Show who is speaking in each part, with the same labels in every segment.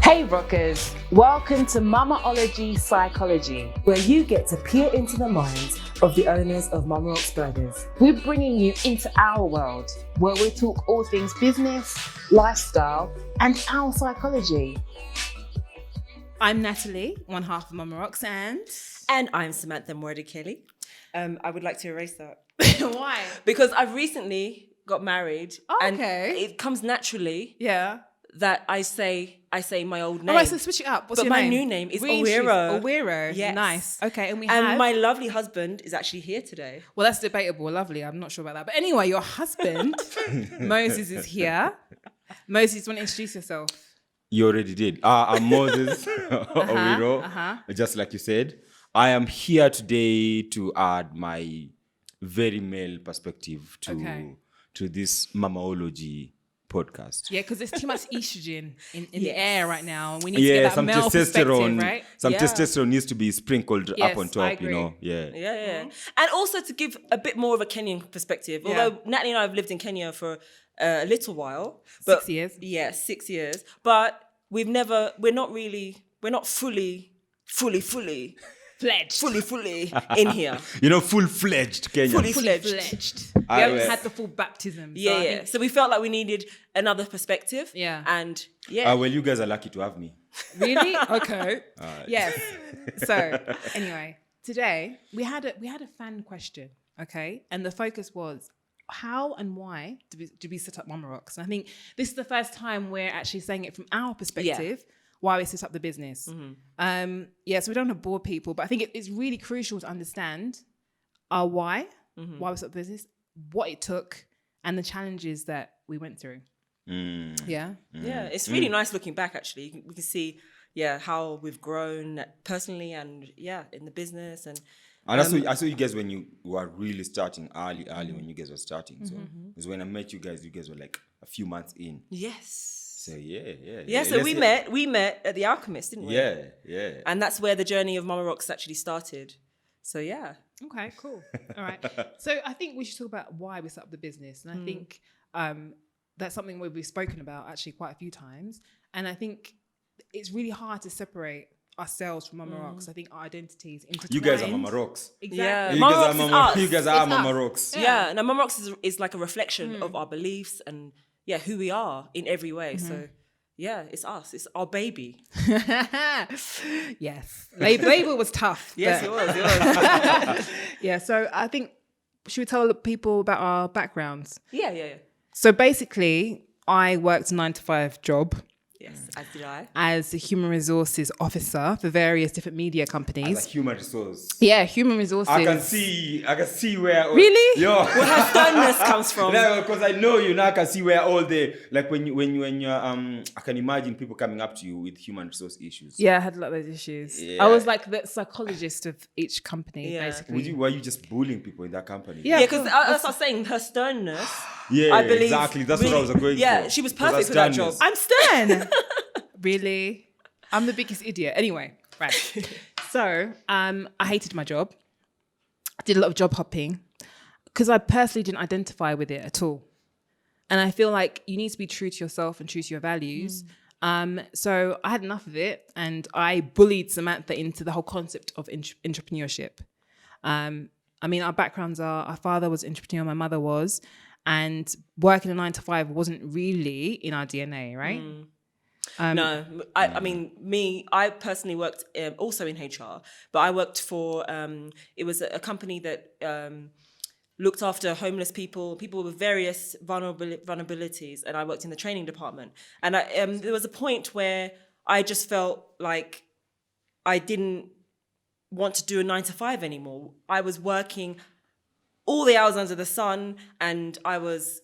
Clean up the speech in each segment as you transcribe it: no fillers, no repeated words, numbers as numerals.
Speaker 1: Hey rockers, welcome to Mama-Ology Psychology, where you get to peer into the minds of the owners of Mama-Ology Burgers. We're bringing you into our world, where we talk all things business, lifestyle, and our psychology.
Speaker 2: I'm Natalie, one half of Mama-Ology,
Speaker 3: And I'm Samantha Mordy-Kelly. I would like to erase that.
Speaker 2: Why?
Speaker 3: Because I've recently got married.
Speaker 2: Oh,
Speaker 3: and
Speaker 2: okay.
Speaker 3: it comes naturally
Speaker 2: Yeah.
Speaker 3: that I say my old name.
Speaker 2: All right, so switch it up. What's
Speaker 3: but
Speaker 2: your
Speaker 3: my
Speaker 2: name?
Speaker 3: new name is
Speaker 2: Really?
Speaker 3: Owero.
Speaker 2: Owero.
Speaker 3: Yes.
Speaker 2: Nice. Okay, and
Speaker 3: And my lovely husband is actually here today.
Speaker 2: Well, that's debatable. Lovely. I'm not sure about that. But anyway, your husband, Moses, is here. Moses, you want to introduce yourself?
Speaker 4: You already did. I'm Moses Owero, just like you said. I am here today to add my very male perspective to this Mama-Ology podcast.
Speaker 2: Yeah, because there's too much estrogen in the
Speaker 3: Yes.
Speaker 2: air right now. We need to get that
Speaker 4: some
Speaker 2: male perspective,
Speaker 4: testosterone,
Speaker 2: right?
Speaker 4: testosterone needs to be sprinkled
Speaker 2: Yes,
Speaker 4: up on
Speaker 2: I
Speaker 4: top,
Speaker 2: agree.
Speaker 3: Yeah. And also to give a bit more of a Kenyan perspective, although Natalie and I have lived in Kenya for a little while.
Speaker 2: 6 years.
Speaker 3: Yeah, 6 years. But we're not fully
Speaker 2: Fledged.
Speaker 3: in here.
Speaker 4: Full-fledged Kenyan.
Speaker 3: Fully
Speaker 2: Fledged.
Speaker 3: fledged.
Speaker 2: We haven't had the full baptism. So I think-
Speaker 3: So we felt like we needed another perspective.
Speaker 2: Yeah.
Speaker 3: And
Speaker 4: Well, you guys are lucky to have me.
Speaker 2: Really? Okay. Yes. So anyway, today we had a fan question, okay? And the focus was how and why did we set up Mama-Ology? And I think this is the first time we're actually saying it from our perspective, why we set up the business. So we don't want to bore people, but I think it's really crucial to understand our why we set up the business, what it took, and the challenges that we went through. Yeah,
Speaker 3: it's really nice looking back, actually. We can see, how we've grown personally and, in the business. And
Speaker 4: I saw you guys when you were really starting early when you guys were starting. So because when I met you guys were like a few months in.
Speaker 3: yes.
Speaker 4: So
Speaker 3: So we met at the Alchemist, didn't we?
Speaker 4: Yeah.
Speaker 3: And that's where the journey of Mama-Ology actually started. So
Speaker 2: Okay, cool. All right. So I think we should talk about why we set up the business. And I think that's something we've spoken about actually quite a few times. And I think it's really hard to separate ourselves from Mama-Ology. I think our identities intertwined.
Speaker 4: You guys are Mama-Ology.
Speaker 2: Exactly.
Speaker 4: You guys are Mama-Ology.
Speaker 3: Now Mama-Ology is like a reflection of our beliefs and who we are in every way. So it's us. It's our baby.
Speaker 2: Yes. Label was tough.
Speaker 3: Yes, it was.
Speaker 2: Yeah. So I think, should we tell people about our backgrounds?
Speaker 3: Yeah.
Speaker 2: So basically, I worked a 9-to-5 job.
Speaker 3: Yes, as did I.
Speaker 2: As a human resources officer for various different media companies.
Speaker 4: As a human resource.
Speaker 2: Yeah, human resources.
Speaker 4: I can see where.
Speaker 2: Really?
Speaker 4: Yo.
Speaker 3: Where her sternness comes from.
Speaker 4: No, because I know you now. I can see where all the when you're I can imagine people coming up to you with human resource issues.
Speaker 2: Yeah, I had a lot of those issues.
Speaker 4: Yeah.
Speaker 2: I was like the psychologist of each company,
Speaker 3: Yeah.
Speaker 2: basically.
Speaker 4: Were you just bullying people in that company?
Speaker 2: Yeah.
Speaker 3: Because that's what I was saying, her sternness.
Speaker 4: Yeah,
Speaker 3: I believe,
Speaker 4: exactly. That's what I was going for.
Speaker 3: Yeah, she was perfect for that job.
Speaker 2: I'm stern. Really? I'm the biggest idiot. Anyway, right. So I hated my job. I did a lot of job hopping because I personally didn't identify with it at all. And I feel like you need to be true to yourself and true to your values. So I had enough of it and I bullied Samantha into the whole concept of entrepreneurship. Our backgrounds are, our father was an entrepreneur, my mother was, and working a 9-to-5 wasn't really in our DNA, right?
Speaker 3: No, I personally worked also in HR, but I worked for, it was a company that looked after homeless people with various vulnerabilities, and I worked in the training department. And there was a point where I just felt like I didn't want to do a 9-to-5 anymore. I was working all the hours under the sun, and I was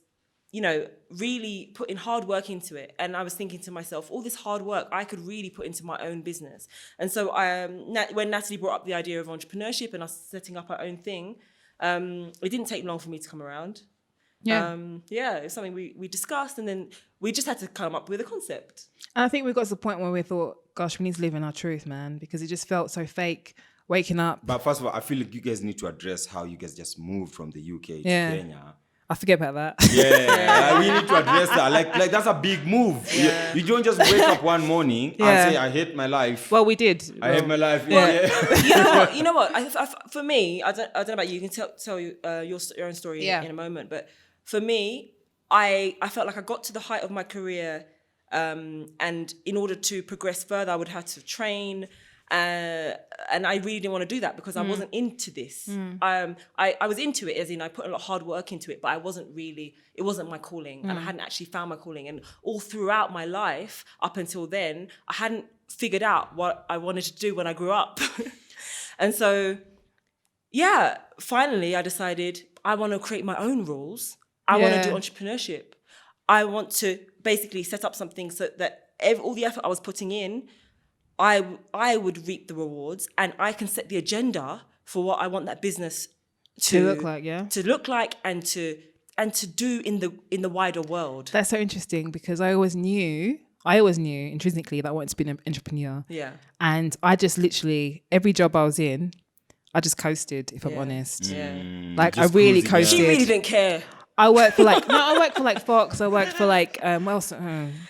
Speaker 3: really putting hard work into it. And I was thinking to myself, all this hard work I could really put into my own business. And so when Natalie brought up the idea of entrepreneurship and us setting up our own thing, it didn't take long for me to come around.
Speaker 2: Yeah.
Speaker 3: It's something we discussed, and then we just had to come up with a concept.
Speaker 2: And I think we got to the point where we thought, gosh, we need to live in our truth, man, because it just felt so fake waking up.
Speaker 4: But first of all, I feel like you guys need to address how you guys just moved from the UK to Kenya.
Speaker 2: I forget about that.
Speaker 4: Yeah, we need to address that. Like that's a big move.
Speaker 3: Yeah.
Speaker 4: You don't just wake up one morning and say, I hate my life.
Speaker 2: Well, we did.
Speaker 4: I hate my life.
Speaker 3: You know what? For me, I don't know about you. You can tell your own story in a moment. But for me, I felt like I got to the height of my career, and in order to progress further, I would have to train. And I really didn't want to do that because I wasn't into this. I was into it, as in I put a lot of hard work into it, but it wasn't my calling, and I hadn't actually found my calling. And all throughout my life, up until then, I hadn't figured out what I wanted to do when I grew up. And so, finally I decided I want to create my own rules. I want to do entrepreneurship. I want to basically set up something so that all the effort I was putting in, I would reap the rewards, and I can set the agenda for what I want that business to
Speaker 2: look like,
Speaker 3: to look like, and to do in the wider world.
Speaker 2: That's so interesting because I always knew intrinsically that I wanted to be an entrepreneur.
Speaker 3: Yeah.
Speaker 2: And I just literally, every job I was in, I just coasted, if I'm honest.
Speaker 3: Yeah.
Speaker 2: Like I really coasted.
Speaker 3: She really didn't care.
Speaker 2: I worked for Fox. I worked for what else?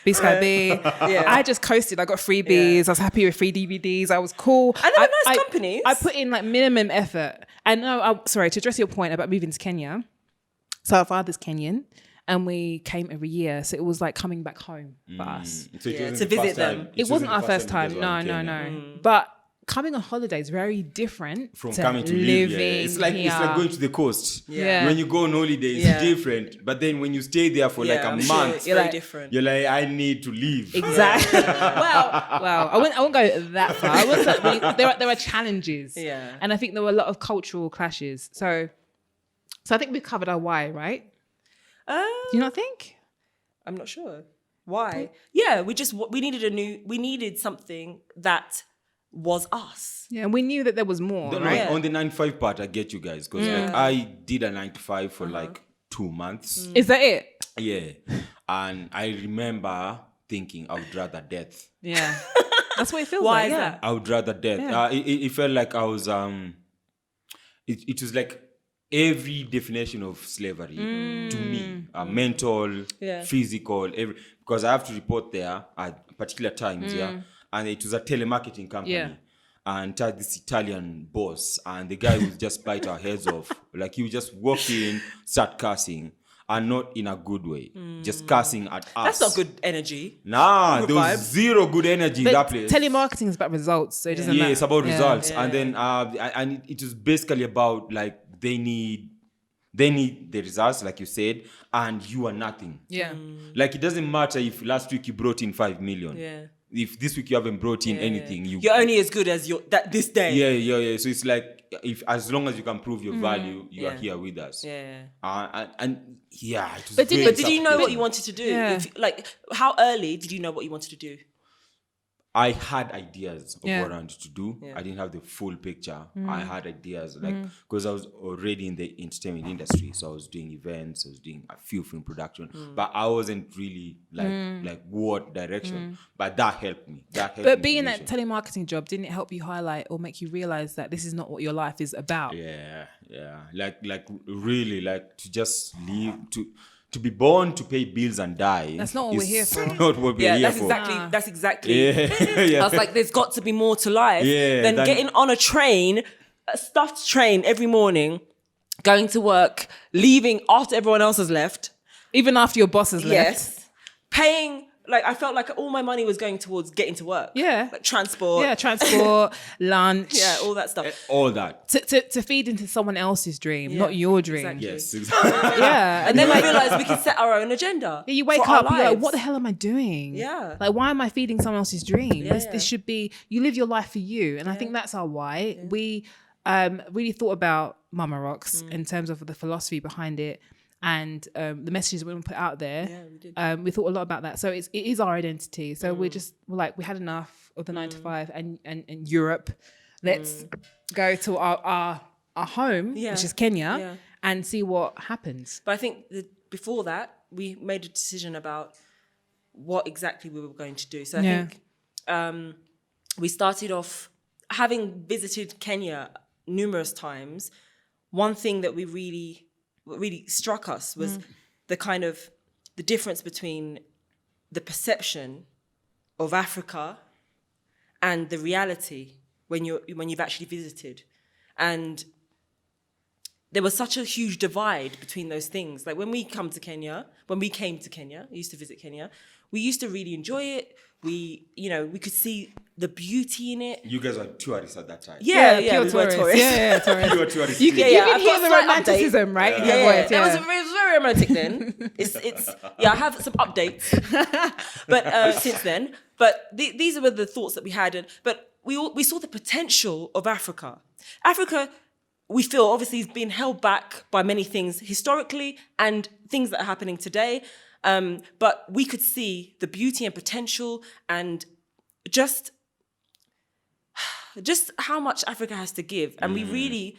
Speaker 2: B Sky B.
Speaker 3: Yeah.
Speaker 2: I just coasted. I got freebies. I was happy with free DVDs. I was cool.
Speaker 3: And they were nice companies.
Speaker 2: I put in like minimum effort. And sorry, to address your point about moving to Kenya. So our father's Kenyan, and we came every year. So it was like coming back home for us.
Speaker 4: So
Speaker 3: to visit them.
Speaker 2: It wasn't our first time. No. But coming on holiday is very different
Speaker 4: from
Speaker 2: to
Speaker 4: coming to live.
Speaker 2: living
Speaker 4: It's like going to the coast.
Speaker 3: Yeah.
Speaker 4: When you go on holiday, it's different. But then when you stay there for like a
Speaker 3: I'm
Speaker 4: month,
Speaker 3: sure it's very different.
Speaker 4: you're like, I need to leave.
Speaker 2: Exactly. well, I won't go that far. I wouldn't say, there are challenges.
Speaker 3: Yeah.
Speaker 2: And I think there were a lot of cultural clashes. So I think we've covered our why, right? Do you not think?
Speaker 3: I'm not sure. Why? Yeah, we needed something that was us.
Speaker 2: Yeah, and we knew that there was more, right?
Speaker 4: On the 9-to-5 part, I get you guys. Because like, I did a 9-to-5 for like 2 months.
Speaker 2: Is that it?
Speaker 4: Yeah. And I remember thinking I would rather death.
Speaker 2: Yeah. That's what it feels
Speaker 3: Why
Speaker 2: like.
Speaker 3: is
Speaker 2: Yeah.
Speaker 3: that?
Speaker 4: I would rather death.
Speaker 2: Yeah.
Speaker 4: It felt like I was it was like every definition of slavery to me, mental, physical, because I have to report there at particular times, and it was a telemarketing company, and had this Italian boss, and the guy would just bite our heads off. Like he would just walk in, start cursing, and not in a good way, just cursing at us.
Speaker 3: That's not good energy.
Speaker 4: Nah,
Speaker 3: Good
Speaker 4: there was
Speaker 3: vibes.
Speaker 4: zero good energy in that
Speaker 2: But
Speaker 4: place.
Speaker 2: telemarketing is about results, so it doesn't matter.
Speaker 4: Yeah, it's about results.
Speaker 3: Yeah.
Speaker 4: And then and it was basically about like they need the results, like you said, and you are nothing.
Speaker 2: Yeah.
Speaker 4: Like it doesn't matter if last week you brought in 5 million.
Speaker 3: Yeah.
Speaker 4: If this week you haven't brought in anything,
Speaker 3: You're only as good as this day.
Speaker 4: Yeah. So it's like if as long as you can prove your value, you are here with us.
Speaker 3: Yeah.
Speaker 4: And yeah, it was
Speaker 2: But
Speaker 4: very
Speaker 3: But did you know
Speaker 4: suffocating.
Speaker 3: what you wanted to do?
Speaker 2: Yeah.
Speaker 3: How early did you know what you wanted to do?
Speaker 4: I had ideas of
Speaker 2: Yeah.
Speaker 4: what I wanted to do.
Speaker 3: Yeah.
Speaker 4: I didn't have the full picture. I had ideas, because I was already in the entertainment industry. So I was doing events, I was doing a few film production, but I wasn't really like what direction. But that helped me.
Speaker 2: But being in that telemarketing job, didn't it help you highlight or make you realize that this is not what your life is about?
Speaker 4: Yeah. Like really, like to just live, to be born to pay bills and die.
Speaker 2: That's not what we're here for.
Speaker 4: Not what we're here for.
Speaker 3: That's exactly.
Speaker 4: Yeah.
Speaker 3: I was like, there's got to be more to life than
Speaker 4: than-
Speaker 3: getting on a train, a stuffed train every morning, going to work, leaving after everyone else has left.
Speaker 2: Even after your boss has left.
Speaker 3: Yes. Paying, like I felt like all my money was going towards getting to work.
Speaker 2: Yeah.
Speaker 3: Like transport.
Speaker 2: Yeah, transport, lunch.
Speaker 3: Yeah, all that stuff.
Speaker 4: All that.
Speaker 2: To feed into someone else's dream, not your dream.
Speaker 3: Exactly.
Speaker 4: Yes, exactly.
Speaker 2: Yeah.
Speaker 3: And then we realised we could set our own agenda.
Speaker 2: Yeah, you wake
Speaker 3: for our
Speaker 2: up, you're like,
Speaker 3: lives.
Speaker 2: what the hell am I doing?
Speaker 3: Yeah.
Speaker 2: Like, why am I feeding someone else's dream?
Speaker 3: Yeah,
Speaker 2: This should be, you live your life for you. And I think that's our why. Yeah. We really thought about Mama Rocks in terms of the philosophy behind it and the messages we want to put out there.
Speaker 3: Yeah, we did.
Speaker 2: We thought a lot about that. So it is our identity. So we're like, we had enough of the 9-to-5 and Europe. Let's go to our home, which is Kenya, and see what happens.
Speaker 3: But I think before that, we made a decision about what exactly we were going to do. So I think we started off, having visited Kenya numerous times, one thing that we really really struck us was the difference between the perception of Africa and the reality when you've actually visited. And there was such a huge divide between those things. Like when we came to Kenya, we used to visit Kenya, we used to really enjoy it. We could see the beauty in it.
Speaker 4: You guys were tourists at that time.
Speaker 3: Yeah,
Speaker 2: pure
Speaker 3: we were
Speaker 2: tourists.
Speaker 3: tourists.
Speaker 2: Yeah, tourists.
Speaker 4: You were tourists.
Speaker 2: You can
Speaker 3: I've
Speaker 2: hear
Speaker 3: got a
Speaker 2: the
Speaker 3: slight
Speaker 2: romanticism, right? in your voice,
Speaker 3: It was very romantic then. I have some updates, but since then. But these were the thoughts that we had, but we saw the potential of Africa. Africa, we feel obviously is being held back by many things historically and things that are happening today. But we could see the beauty and potential and just how much Africa has to give. And we really,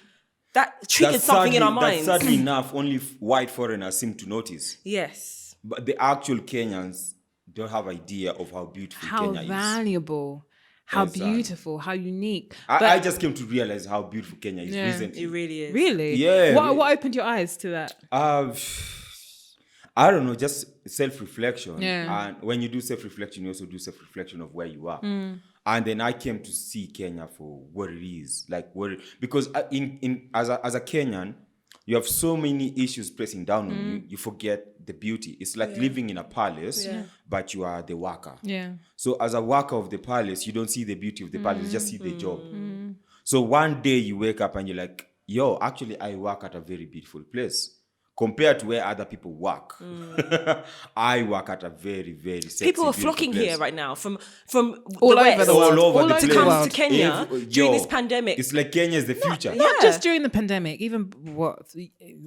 Speaker 3: that triggered something in our minds.
Speaker 4: That's sadly enough, only white foreigners seem to notice.
Speaker 3: Yes.
Speaker 4: But the actual Kenyans don't have idea of how beautiful Kenya is.
Speaker 2: How valuable, how beautiful, how unique.
Speaker 4: I just came to realize how beautiful Kenya is recently.
Speaker 3: It really is.
Speaker 2: Really?
Speaker 4: Yeah.
Speaker 2: What opened your eyes to that?
Speaker 4: I don't know, just self-reflection.
Speaker 2: Yeah.
Speaker 4: And when you do self-reflection, you also do self-reflection of where you are. And then I came to see Kenya for what it is, because as a Kenyan, you have so many issues pressing down on you. You forget the beauty. It's like living in a palace, but you are the worker.
Speaker 2: Yeah.
Speaker 4: So as a worker of the palace, you don't see the beauty of the palace, you just see the job. So one day you wake up and you're like, yo, actually I work at a very beautiful place. Compared to where other people work, I work at a very, very sexy,
Speaker 3: people are flocking
Speaker 4: place.
Speaker 3: here right now from
Speaker 2: All
Speaker 3: the
Speaker 2: over
Speaker 3: West
Speaker 2: the world.
Speaker 4: All over
Speaker 2: All
Speaker 4: the
Speaker 2: over
Speaker 4: place.
Speaker 2: the
Speaker 3: comes to Kenya during this pandemic.
Speaker 4: It's like Kenya is the future.
Speaker 2: Not just during the pandemic, even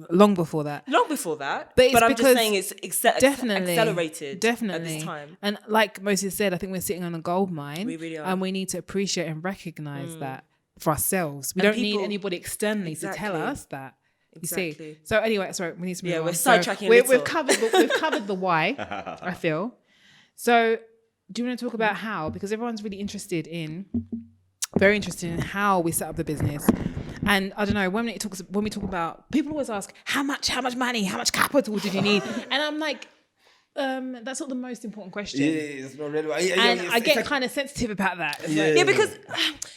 Speaker 2: long before that.
Speaker 3: Long before that,
Speaker 2: But it's
Speaker 3: I'm just
Speaker 2: because
Speaker 3: saying it's accelerated at this time.
Speaker 2: And like Moses said, I think we're sitting on a gold mine.
Speaker 3: We really are.
Speaker 2: And we need to appreciate and recognize that for ourselves. We don't need anybody externally to tell us that. You see. So anyway, sorry, we need to move on.
Speaker 3: We're sidetracking a
Speaker 2: We've
Speaker 3: little.
Speaker 2: covered the why, I feel. So do you want to talk about how? Because everyone's really very interested in how we set up the business. And I don't know, when we talk about, people always ask, how much money, how much capital did you need? And I'm like, that's not the most important question.
Speaker 4: Yeah, it's not relevant.
Speaker 2: And I get kind of sensitive about that. It's like,
Speaker 3: Yeah, because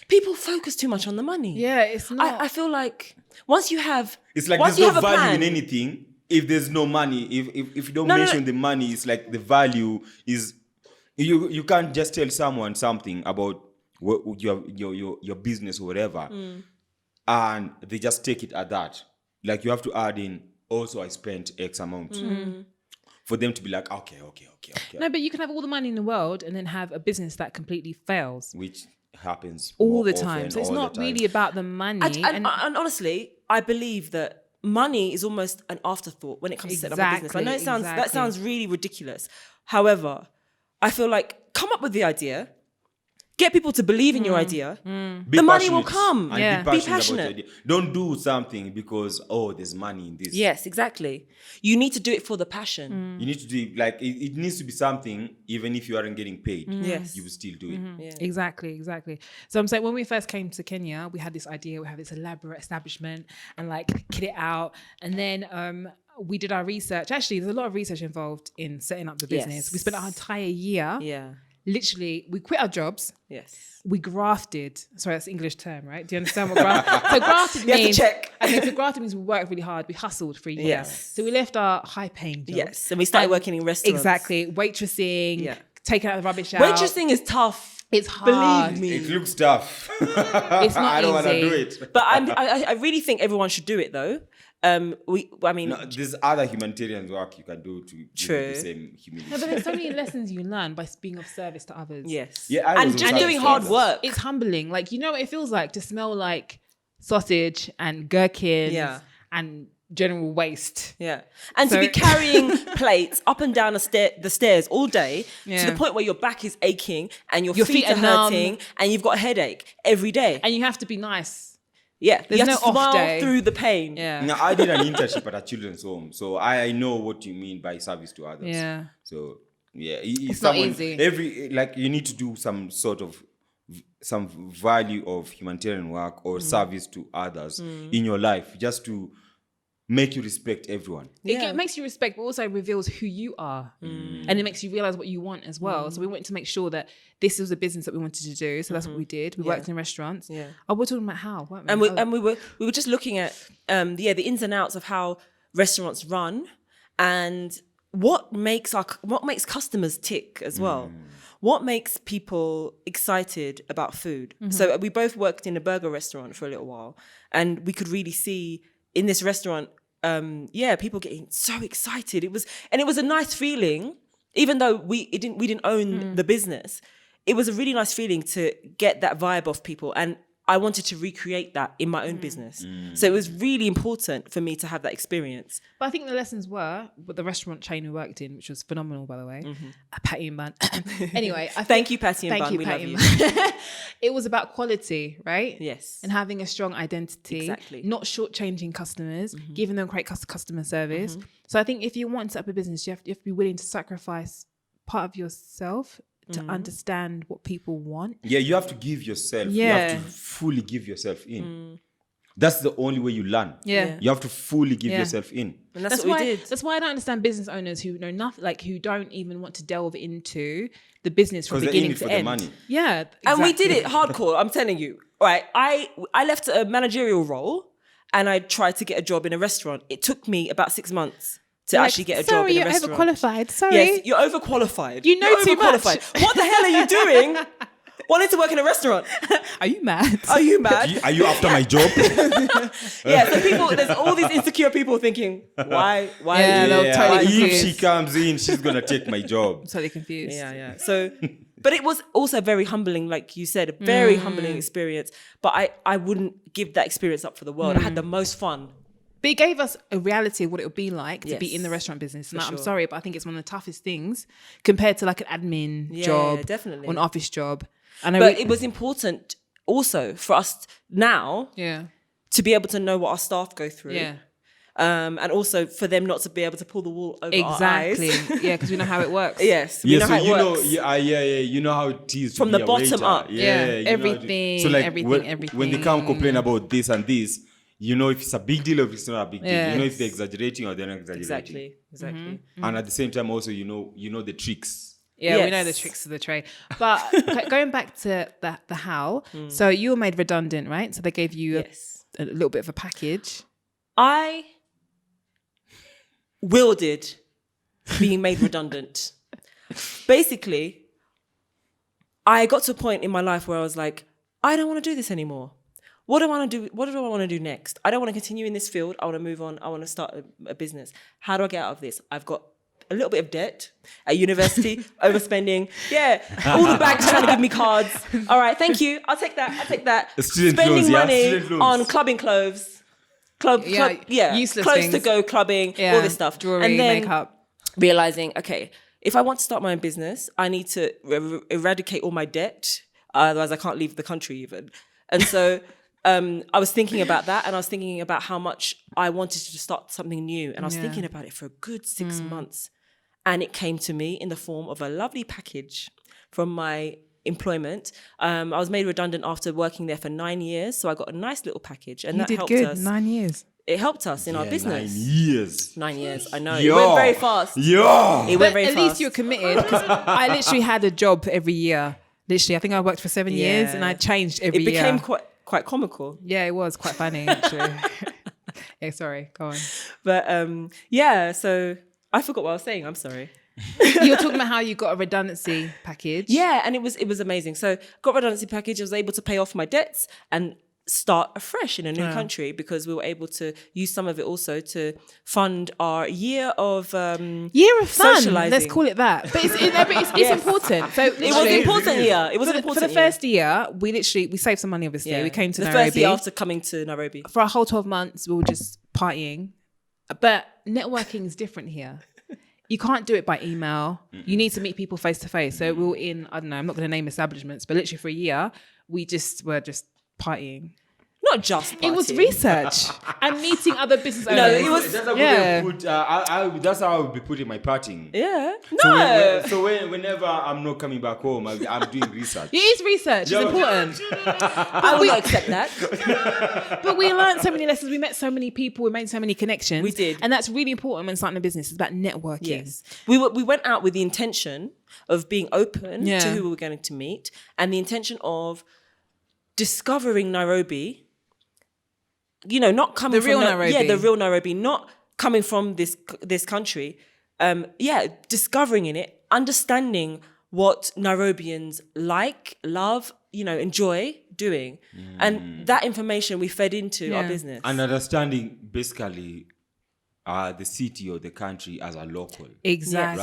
Speaker 3: people focus too much on the money.
Speaker 2: yeah, it's not.
Speaker 3: I feel like once you have,
Speaker 4: It's like
Speaker 3: once
Speaker 4: there's
Speaker 3: you
Speaker 4: no
Speaker 3: have a
Speaker 4: value
Speaker 3: plan,
Speaker 4: in anything if there's no money. If you don't mention the money, it's like the value is you can't just tell someone something about your business or whatever, and they just take it at that. Like you have to add in. Also, I spent X amount for them to be like, okay.
Speaker 2: No, but you can have all the money in the world and then have a business that completely fails.
Speaker 4: Which happens
Speaker 2: All the
Speaker 4: more
Speaker 2: time.
Speaker 4: often,
Speaker 2: So it's
Speaker 4: all
Speaker 2: not
Speaker 4: the time.
Speaker 2: really about the money.
Speaker 3: and honestly, I believe that money is almost an afterthought when it comes to setting up a business. I know that sounds really ridiculous. However, I feel like come up with the idea, get people to believe in your idea. The money will come.
Speaker 4: And
Speaker 2: Yeah.
Speaker 4: be
Speaker 3: Be
Speaker 4: passionate.
Speaker 3: passionate.
Speaker 4: About your idea. Don't do something because there's money in this.
Speaker 3: Yes, exactly. You need to do it for the passion.
Speaker 4: You need to do it, it needs to be something even if you aren't getting paid.
Speaker 3: Yes.
Speaker 4: You will still do it.
Speaker 3: Yeah.
Speaker 2: Exactly. So I'm saying when we first came to Kenya, we had this idea, we have this elaborate establishment and like kit it out. And then we did our research. Actually, there's a lot of research involved in setting up the business.
Speaker 3: Yes.
Speaker 2: We spent our entire year.
Speaker 3: Yeah.
Speaker 2: Literally, we quit our jobs.
Speaker 3: Yes.
Speaker 2: We grafted. Sorry, that's an English term, right? Do you understand what grafted? So grafted
Speaker 3: You have to
Speaker 2: means.
Speaker 3: check.
Speaker 2: Okay, so grafted means we worked really hard. We hustled for a year.
Speaker 3: Yes.
Speaker 2: So we left our high-paying jobs.
Speaker 3: Yes. And we started working in restaurants.
Speaker 2: Exactly, waitressing.
Speaker 3: Yeah.
Speaker 2: Taking out the rubbish out.
Speaker 3: Waitressing is tough.
Speaker 2: It's hard.
Speaker 3: Believe me.
Speaker 4: It looks tough.
Speaker 2: It's not
Speaker 4: I don't want to
Speaker 2: easy.
Speaker 4: do it.
Speaker 3: But I really think everyone should do it though.
Speaker 4: No, there's other humanitarian work you can do to give
Speaker 3: True.
Speaker 4: the same humility.
Speaker 2: No, but there's so many lessons you learn by being of service to others.
Speaker 3: yes.
Speaker 4: Yeah, I was
Speaker 3: and
Speaker 4: of
Speaker 3: just
Speaker 4: service
Speaker 3: doing
Speaker 4: to
Speaker 3: hard
Speaker 4: others.
Speaker 3: work.
Speaker 2: It's humbling. Like, you know what it feels like to smell like sausage and gherkins
Speaker 3: Yeah.
Speaker 2: and general waste.
Speaker 3: Yeah. And
Speaker 2: So-
Speaker 3: to be carrying plates up and down the stairs all day
Speaker 2: Yeah.
Speaker 3: to the point where your back is aching and your
Speaker 2: Your
Speaker 3: feet are
Speaker 2: feet are numb.
Speaker 3: hurting and you've got a headache every day.
Speaker 2: And you have to be nice.
Speaker 3: Yeah.
Speaker 2: There's
Speaker 3: you have
Speaker 2: no
Speaker 3: to
Speaker 2: off
Speaker 3: smile
Speaker 2: day.
Speaker 3: through the pain.
Speaker 2: Yeah.
Speaker 4: Now, I did an internship at a children's home, so I know what you mean by service to others.
Speaker 2: Yeah.
Speaker 4: So yeah,
Speaker 2: It's not easy.
Speaker 4: You need to do some sort of some value of humanitarian work or service to others in your life, just to make you respect everyone.
Speaker 2: It makes you respect, but also reveals who you are. And it makes you realize what you want as well. So we wanted to make sure that this was a business that we wanted to do. So that's what we did. We worked in restaurants.
Speaker 3: Yeah.
Speaker 2: Oh, we're talking about how, weren't we?
Speaker 3: And we were just looking at the ins and outs of how restaurants run and what makes customers tick as well. What makes people excited about food? So we both worked in a burger restaurant for a little while, and we could really see in this restaurant, people getting so excited. It was a nice feeling, even though we didn't own the business. It was a really nice feeling to get that vibe off people, and I wanted to recreate that in my own business. So it was really important for me to have that experience.
Speaker 2: But I think the lessons were with the restaurant chain we worked in, which was phenomenal, by the way. Patty and Bun. Anyway,
Speaker 3: Thank you, Patty and Bun. We love you.
Speaker 2: It was about quality, right?
Speaker 3: Yes.
Speaker 2: And having a strong identity.
Speaker 3: Exactly.
Speaker 2: Not shortchanging customers, giving them great customer service. So I think if you want to set up a business, you have to be willing to sacrifice part of yourself to understand what people want.
Speaker 4: Yeah, you have to give yourself. You have to fully give yourself in. That's the only way you learn.
Speaker 2: Yeah.
Speaker 4: You have to fully give yourself in.
Speaker 3: And that's what we did.
Speaker 2: That's why I don't understand business owners who know nothing, like who don't even want to delve into the business from beginning to end.
Speaker 4: Money.
Speaker 2: Yeah. Exactly.
Speaker 3: And we did it hardcore, I'm telling you. Right. I left a managerial role and I tried to get a job in a restaurant. It took me about 6 months to actually get a job in a restaurant.
Speaker 2: Sorry, you're overqualified. Sorry.
Speaker 3: Yes, you're overqualified.
Speaker 2: You know too much.
Speaker 3: What the hell are you doing? Wanting to work in a restaurant?
Speaker 2: Are you mad?
Speaker 3: Are you mad?
Speaker 4: Are you after my job?
Speaker 3: Yeah, so there's all these insecure people thinking, why?
Speaker 2: they'll totally
Speaker 4: If
Speaker 2: confused.
Speaker 4: she comes in, she's gonna take my job.
Speaker 2: I'm totally confused.
Speaker 3: Yeah. So, but it was also very humbling, like you said, a very humbling experience. But I wouldn't give that experience up for the world. I had the most fun.
Speaker 2: But it gave us a reality of what it would be like to be
Speaker 3: Yes,
Speaker 2: in the restaurant business. And
Speaker 3: for
Speaker 2: I'm
Speaker 3: sure.
Speaker 2: sorry, but I think it's one of the toughest things compared to like an admin job,
Speaker 3: definitely.
Speaker 2: or an office job.
Speaker 3: But it was important also for us now to be able to know what our staff go through.
Speaker 2: Yeah.
Speaker 3: And also for them not to be able to pull the wool over our eyes.
Speaker 2: Exactly. Yeah, because we know how it works.
Speaker 3: Yes, we know how it works.
Speaker 4: You know how it is to
Speaker 3: From
Speaker 4: be
Speaker 3: the
Speaker 4: a
Speaker 3: bottom
Speaker 4: waiter.
Speaker 3: up.
Speaker 2: Yeah,
Speaker 4: you know
Speaker 2: everything,
Speaker 4: so like
Speaker 2: everything.
Speaker 4: when they come complain about this and this, you know if it's a big deal or if it's not a big deal.
Speaker 2: Yes.
Speaker 4: You know if they're exaggerating or they're not exaggerating.
Speaker 3: Exactly.
Speaker 4: And at the same time also you know the tricks.
Speaker 2: Yeah, we know
Speaker 3: Yes.
Speaker 2: the tricks of the trade. But going back to the how, so you were made redundant, right? So they gave you a little bit of a package.
Speaker 3: I wielded being made redundant. Basically, I got to a point in my life where I was like, I don't want to do this anymore. What do I want to do? What do I want to do next? I don't want to continue in this field. I want to move on. I want to start a business. How do I get out of this? I've got a little bit of debt at university, overspending. Yeah, all the banks trying to give me cards. All right, thank you. I'll take that.
Speaker 4: Student
Speaker 3: Spending
Speaker 4: loans,
Speaker 3: money
Speaker 4: Student loans.
Speaker 3: on clubbing clothes.
Speaker 2: Useless
Speaker 3: clothes
Speaker 2: things.
Speaker 3: to go clubbing, all this stuff.
Speaker 2: Jewelry,
Speaker 3: and then
Speaker 2: makeup.
Speaker 3: realizing, okay, if I want to start my own business, I need to eradicate all my debt. Otherwise, I can't leave the country even. And so I was thinking about that, and I was thinking about how much I wanted to start something new. And I was thinking about it for a good 6 months. And it came to me in the form of a lovely package from my employment. I was made redundant after working there for 9 years. So I got a nice little package. And
Speaker 2: You
Speaker 3: that
Speaker 2: did
Speaker 3: helped
Speaker 2: good.
Speaker 3: us.
Speaker 2: 9 years.
Speaker 3: It helped us in our business.
Speaker 4: 9 years.
Speaker 3: 9 years, I know.
Speaker 4: Yo.
Speaker 3: It went very fast.
Speaker 4: Yeah.
Speaker 3: It went
Speaker 2: But
Speaker 3: very
Speaker 2: at
Speaker 3: fast.
Speaker 2: least you're committed. Because I literally had a job every year. Literally, I think I worked for 7 years and I changed every year.
Speaker 3: It became quite comical.
Speaker 2: Yeah, it was quite funny actually. Yeah, sorry. Go on.
Speaker 3: But so I forgot what I was saying. I'm sorry.
Speaker 2: You were talking about how you got a redundancy package.
Speaker 3: Yeah, and it was amazing. So got a redundancy package. I was able to pay off my debts and start afresh in a new country because we were able to use some of it also to fund our year of fun. Socializing.
Speaker 2: Let's call it that. But it's important. So
Speaker 3: It was an important year. It was an
Speaker 2: for
Speaker 3: important
Speaker 2: the first year, we saved some money. Obviously,
Speaker 3: year.
Speaker 2: we came to
Speaker 3: the
Speaker 2: Nairobi.
Speaker 3: first year after coming to Nairobi.
Speaker 2: For a whole 12 months, we were just partying. But networking is different here. You can't do it by email. You need to meet people face to face. So we were in, I don't know, I'm not going to name establishments, but literally for a year, we just were just partying.
Speaker 3: Not just partying.
Speaker 2: It was research and meeting other business owners.
Speaker 3: No, it was-
Speaker 4: That's how
Speaker 2: Yeah.
Speaker 4: that's how I would be putting my partying.
Speaker 3: Yeah.
Speaker 4: So,
Speaker 3: No.
Speaker 4: whenever I'm not coming back home, I'm doing research.
Speaker 2: It is research.
Speaker 4: Yeah,
Speaker 2: It's important.
Speaker 3: I will not accept that.
Speaker 2: But we learned so many lessons. We met so many people. We made so many connections.
Speaker 3: We did.
Speaker 2: And that's really important when starting a business. It's about networking.
Speaker 3: Yes. We went out with the intention of being open
Speaker 2: Yeah.
Speaker 3: to who we were going to meet and the intention of discovering Nairobi, not coming
Speaker 2: The real
Speaker 3: from
Speaker 2: Nairobi.
Speaker 3: Yeah, the real Nairobi, not coming from this country. Discovering in it, understanding what Nairobians like, love, enjoy doing. And that information we fed into our
Speaker 2: Yeah.
Speaker 3: business.
Speaker 4: And understanding basically the city or the country as a local.
Speaker 2: Exactly.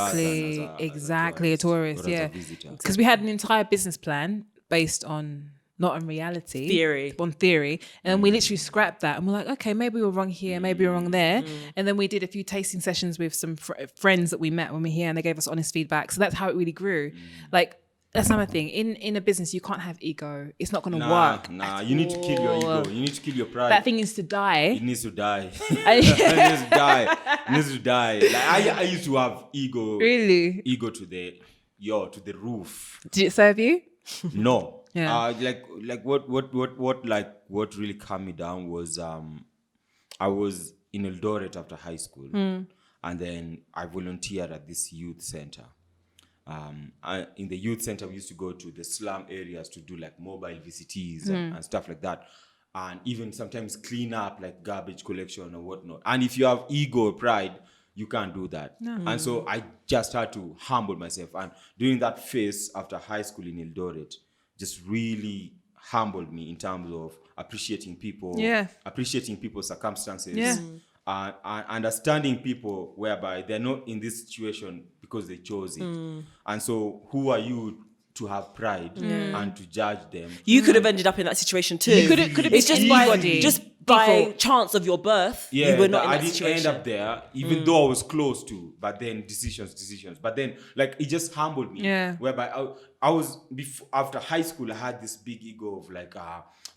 Speaker 4: Rather than
Speaker 2: Exactly. A tourist.
Speaker 4: or as
Speaker 2: Yeah.
Speaker 4: a visitor.
Speaker 2: Because we had an entire business plan based on not on reality.
Speaker 3: Theory.
Speaker 2: On theory. And then we literally scrapped that and we're like, okay, maybe we're wrong here, maybe we're wrong there. And then we did a few tasting sessions with some friends that we met when we were here and they gave us honest feedback. So that's how it really grew. Like, that's another thing. In a business, you can't have ego. It's not going to work.
Speaker 4: You need to kill your ego. You need to kill your pride.
Speaker 2: That thing needs to die.
Speaker 4: It needs to die. It needs to die. It needs to die. Like I used to have ego.
Speaker 2: Really?
Speaker 4: Ego to the roof.
Speaker 2: Did it serve you?
Speaker 4: No.
Speaker 2: Yeah.
Speaker 4: What really calmed me down was I was in Eldoret after high school, and then I volunteered at this youth center. In the youth center, we used to go to the slum areas to do like mobile VCTs and stuff like that, and even sometimes clean up like garbage collection or whatnot. And if you have ego or pride, you can't do that. No. And so I just had to humble myself. And during that phase after high school in Eldoret, just really humbled me in terms of appreciating people, appreciating people's circumstances, and understanding people whereby they're not in this situation because they chose it. And so who are you to have pride and to judge them?
Speaker 3: You could have ended up in that situation too.
Speaker 2: You could have
Speaker 3: It's
Speaker 2: been
Speaker 3: just by
Speaker 2: anybody.
Speaker 3: by chance of your birth, you were not in
Speaker 4: I
Speaker 3: that
Speaker 4: didn't
Speaker 3: situation.
Speaker 4: end up there, even though I was close to. But then decisions. But then, like, it just humbled me.
Speaker 2: Yeah.
Speaker 4: Whereby I was after high school, I had this big ego of like,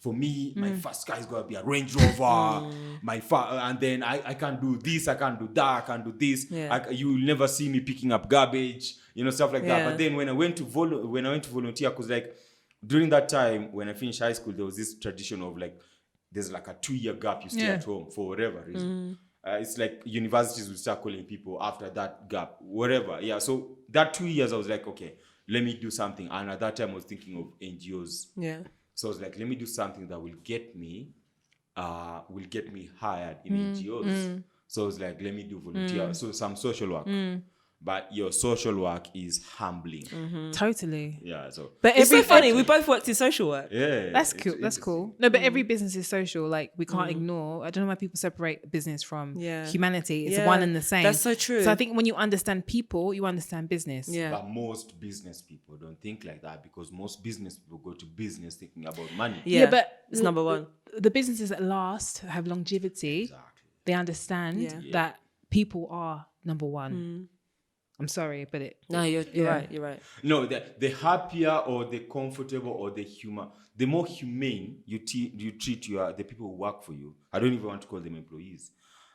Speaker 4: for me, my first car is gonna be a Range Rover. And then I can't do this, I can't do that, I can't do this.
Speaker 3: Yeah.
Speaker 4: You will never see me picking up garbage, stuff like that.
Speaker 3: Yeah.
Speaker 4: But then when I went to volunteer, because like during that time when I finished high school, there was this tradition of like, there's like a 2-year gap you stay at home for whatever reason. It's like universities will start calling people after that gap, whatever. Yeah, so that 2 years I was like, okay, let me do something. And at that time I was thinking of NGOs.
Speaker 3: Yeah.
Speaker 4: So I was like, let me do something that will get me hired in NGOs. So I was like, let me do volunteer. So some social work. But your social work is humbling.
Speaker 2: Totally.
Speaker 4: Yeah, so
Speaker 2: But
Speaker 3: It's so funny. We both worked in social work.
Speaker 4: yeah.
Speaker 2: That's
Speaker 4: it's
Speaker 2: cool. That's
Speaker 4: interesting.
Speaker 2: cool. No, but every business is social. Like, we can't ignore. I don't know why people separate business from humanity. It's one and the same.
Speaker 3: That's so true.
Speaker 2: So I think when you understand people, you understand business.
Speaker 3: Yeah.
Speaker 4: But most business people don't think like that, because most business people go to business thinking about money.
Speaker 3: Yeah,
Speaker 2: but
Speaker 3: it's number one.
Speaker 2: The businesses that last, have longevity,
Speaker 4: Exactly.
Speaker 2: they understand that people are number one. I'm sorry, but
Speaker 3: No, you're right. You're right.
Speaker 4: No, the happier or the comfortable or the more humane you treat the people who work for you. I don't even want to call them employees.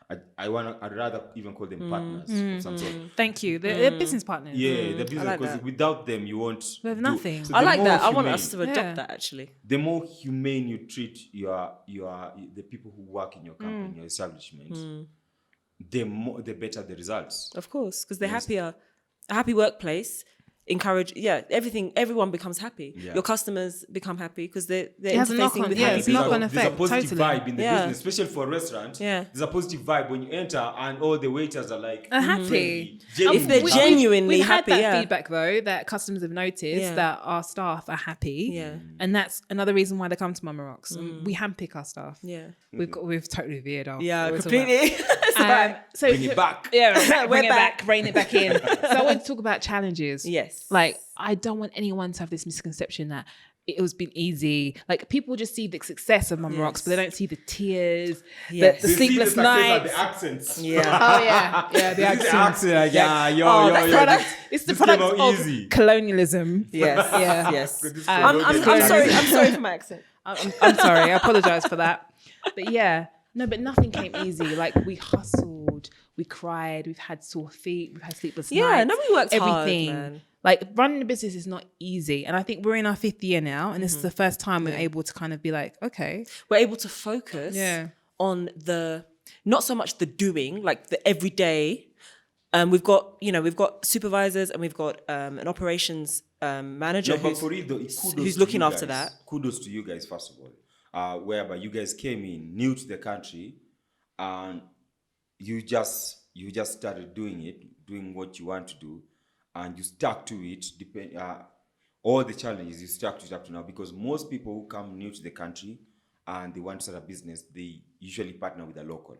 Speaker 4: I'd rather even call them partners of some sort.
Speaker 2: Thank you. They're business partners.
Speaker 4: Yeah, the business,
Speaker 3: like
Speaker 4: because
Speaker 3: that.
Speaker 4: without them you won't.
Speaker 2: We have nothing.
Speaker 4: So
Speaker 3: I
Speaker 4: the
Speaker 3: like
Speaker 4: more
Speaker 3: that. I want
Speaker 4: humane-
Speaker 3: us to adopt
Speaker 2: Yeah.
Speaker 3: that actually.
Speaker 4: The more humane you treat the people who work in your company, your establishment, the better the results.
Speaker 3: Of course, because they're happier. A happy workplace everyone becomes happy.
Speaker 4: Yeah.
Speaker 3: Your customers become happy because they're
Speaker 2: has a knock
Speaker 3: interfacing
Speaker 2: on,
Speaker 3: with
Speaker 2: yeah,
Speaker 3: happy
Speaker 2: it's
Speaker 3: people.
Speaker 2: knock on
Speaker 4: There's a
Speaker 2: effect,
Speaker 4: positive
Speaker 2: totally.
Speaker 4: vibe in the
Speaker 3: Yeah.
Speaker 4: business, especially for a restaurant.
Speaker 3: Yeah.
Speaker 4: There's a positive vibe when you enter and all the waiters are like
Speaker 2: happy.
Speaker 4: friendly,
Speaker 3: If they're
Speaker 4: genuinely
Speaker 3: genuinely
Speaker 2: We've had
Speaker 3: happy,
Speaker 2: that
Speaker 3: yeah.
Speaker 2: feedback though, that customers have noticed that our staff are happy.
Speaker 3: Yeah.
Speaker 2: And that's another reason why they come to Mama Rocks. We handpick our staff.
Speaker 3: Yeah.
Speaker 2: We've totally veered off.
Speaker 3: Yeah,
Speaker 2: We're talking
Speaker 3: completely.
Speaker 2: so
Speaker 4: bring it back.
Speaker 2: Yeah,
Speaker 3: We're back.
Speaker 2: Rein it back in. So I want to talk about challenges.
Speaker 3: Yes.
Speaker 2: Like, I don't want anyone to have this misconception that it has been easy. Like, people just see the success of Mama Rocks, but they don't see the tears,
Speaker 3: Yes.
Speaker 2: the
Speaker 4: They see
Speaker 2: sleepless
Speaker 4: the success of
Speaker 2: nights.
Speaker 4: the accents.
Speaker 3: Yeah.
Speaker 2: Oh yeah, the
Speaker 4: They see the
Speaker 2: accents.
Speaker 4: accent, like,
Speaker 2: It's the
Speaker 4: this came
Speaker 2: product
Speaker 4: out
Speaker 2: of
Speaker 4: easy.
Speaker 2: colonialism.
Speaker 3: Yes.
Speaker 2: Yeah.
Speaker 3: Yes.
Speaker 4: This
Speaker 3: I'm
Speaker 4: colonial
Speaker 3: sorry for my accent.
Speaker 2: I'm sorry. I apologize for that. But yeah, no, but nothing came easy. Like we hustled, we cried, we've had sore feet, we've had sleepless nights.
Speaker 3: Yeah, no, we worked
Speaker 2: everything.
Speaker 3: hard, man.
Speaker 2: Like running a business is not easy. And I think we're in our 5th year now. And this is the first time we're able to kind of be like, okay.
Speaker 3: We're able to focus on not so much the doing, like the everyday. We've got supervisors and we've got an operations manager who's looking after that.
Speaker 4: Kudos to you guys, first of all, whereby you guys came in new to the country and you just started doing what you want to do, and you stuck to it. All the challenges you stuck to it up to now, because most people who come new to the country and they want to start a business, they usually partner with a local.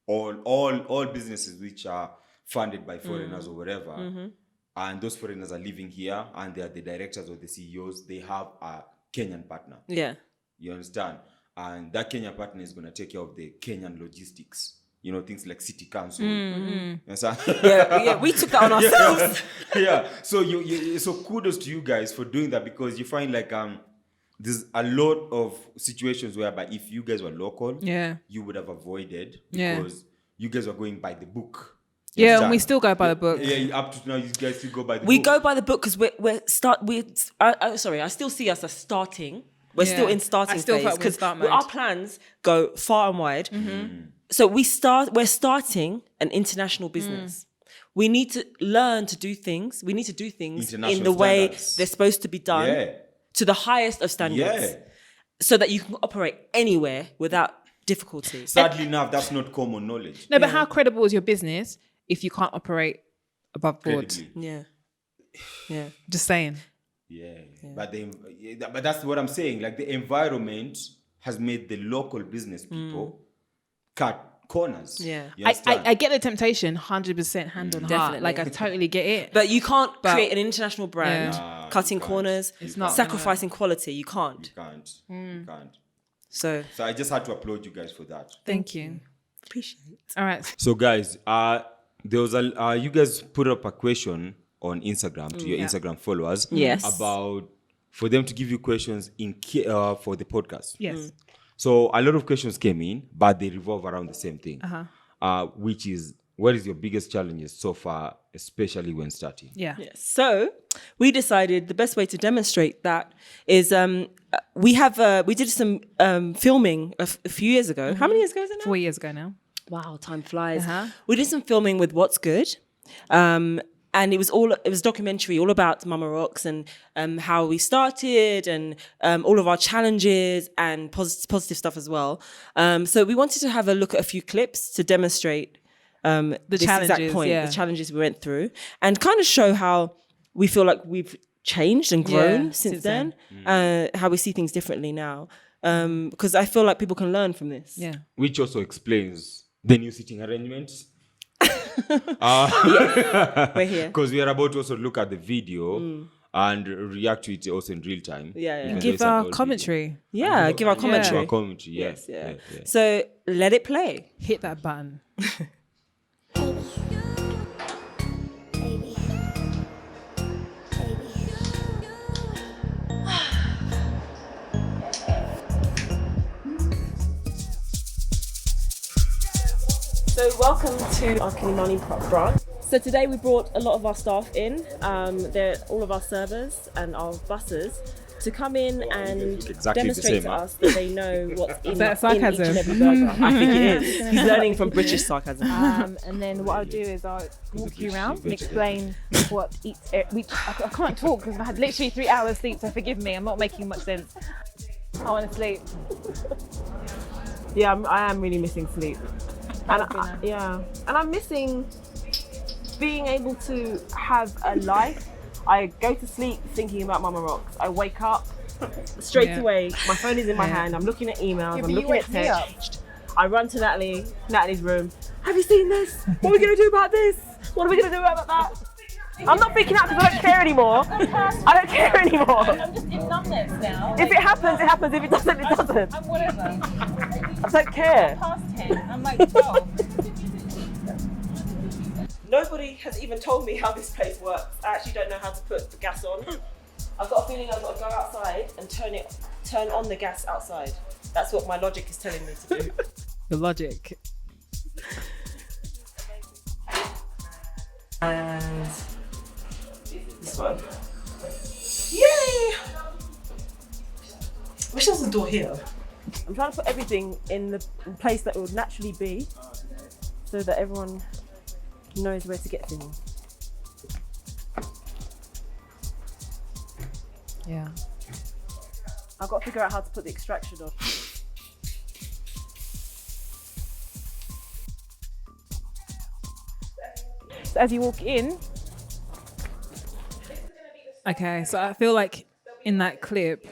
Speaker 4: All businesses which are funded by foreigners or whatever, and those foreigners are living here and they are the directors or the CEOs, they have a Kenyan partner.
Speaker 3: Yeah.
Speaker 4: You understand? And that Kenyan partner is going to take care of the Kenyan logistics. Things like city council.
Speaker 3: Yeah, we took that on ourselves.
Speaker 4: Yeah. So kudos to you guys for doing that, because you find like there's a lot of situations whereby if you guys were local, you would have avoided, because you guys were going by the book.
Speaker 2: Yeah, and we still go by the book.
Speaker 4: Yeah, up to now, you guys still go by the book.
Speaker 3: We go by the book because I still see us as starting. We're still in starting phase because our plans go far and wide. So we're starting an international business. We need to learn to do things. We need to do things in the way they're supposed to be done, to the highest of standards, so that you can operate anywhere without difficulty.
Speaker 4: Sadly enough, that's not common knowledge.
Speaker 2: No, but how credible is your business if you can't operate above board?
Speaker 4: Credibly.
Speaker 2: Yeah. Just saying.
Speaker 4: Yeah. But that's what I'm saying. Like, the environment has made the local business people cut corners.
Speaker 3: Yeah.
Speaker 2: I get the temptation 100% hand on heart.
Speaker 3: Definitely.
Speaker 2: Like, I totally get it.
Speaker 3: But you can't create an international brand cutting corners,
Speaker 2: not
Speaker 3: sacrificing quality. You can't.
Speaker 4: You can't.
Speaker 3: So
Speaker 4: I just had to applaud you guys for that.
Speaker 2: Thank you.
Speaker 3: Appreciate it.
Speaker 2: All right.
Speaker 4: So guys, there was you guys put up a question on Instagram to your Instagram followers about for them to give you questions for the podcast.
Speaker 2: Yes.
Speaker 4: So a lot of questions came in, but they revolve around the same thing, which is, what is your biggest challenges so far, especially when starting?
Speaker 2: Yeah.
Speaker 3: Yes. So we decided the best way to demonstrate that is we did some filming a few years ago. How many years ago is it now?
Speaker 2: 4 years ago now.
Speaker 3: Wow, time flies. We did some filming with What's Good. And it was documentary all about Mama Rocks and how we started and all of our challenges and positive stuff as well. So we wanted to have a look at a few clips to demonstrate the challenges we went through, and kind of show how we feel like we've changed and grown since then. How we see things differently now. Because I feel like people can learn from this.
Speaker 2: Yeah.
Speaker 4: Which also explains the new seating arrangements.
Speaker 3: We're here.
Speaker 4: Because we are about to also look at the video and react to it also in real time.
Speaker 3: Yeah.
Speaker 2: Give our commentary.
Speaker 3: Yeah, give our commentary.
Speaker 4: Our commentary,
Speaker 3: Yes. So let it play.
Speaker 2: Hit that button.
Speaker 3: So welcome to our Kilimani branch. So today we brought a lot of our staff in, they're all of our servers and our bussers, to come in and demonstrate to us that they know what's in,
Speaker 2: that sarcasm?
Speaker 3: in each and every burger. I think it is. He's learning from British sarcasm.
Speaker 5: And then what I'll do is I'll walk you around and explain what each... I can't talk because I had literally 3 hours sleep, so forgive me, I'm not making much sense. I want to sleep.
Speaker 3: Yeah, I am really missing sleep. And I'm missing being able to have a life. I go to sleep thinking about Mama Rocks. I wake up straight away. My phone is in my hand. I'm looking at emails. I'm looking at text. I run to Natalie's room. Have you seen this? What are we going to do about this? What are we going to do about that? I'm not freaking out because I don't care anymore. I don't care anymore.
Speaker 5: I'm just in numbness now.
Speaker 3: If it happens, it happens. If it doesn't, it doesn't.
Speaker 5: I'm whatever.
Speaker 3: I don't care.
Speaker 5: Past 10. I'm like 12.
Speaker 3: Nobody has even told me how this place works. I actually don't know how to put the gas on. I've got a feeling I've got to go outside and turn it turn on the gas outside. That's what my logic is telling me to do.
Speaker 2: The logic.
Speaker 3: And this one. Yay! Which does the door here? I'm trying to put everything in the place that it would naturally be, so that everyone knows where to get things.
Speaker 2: Yeah.
Speaker 3: I've got to figure out how to put the extraction on.
Speaker 5: So as you walk in,
Speaker 2: Okay, so I feel like in that clip,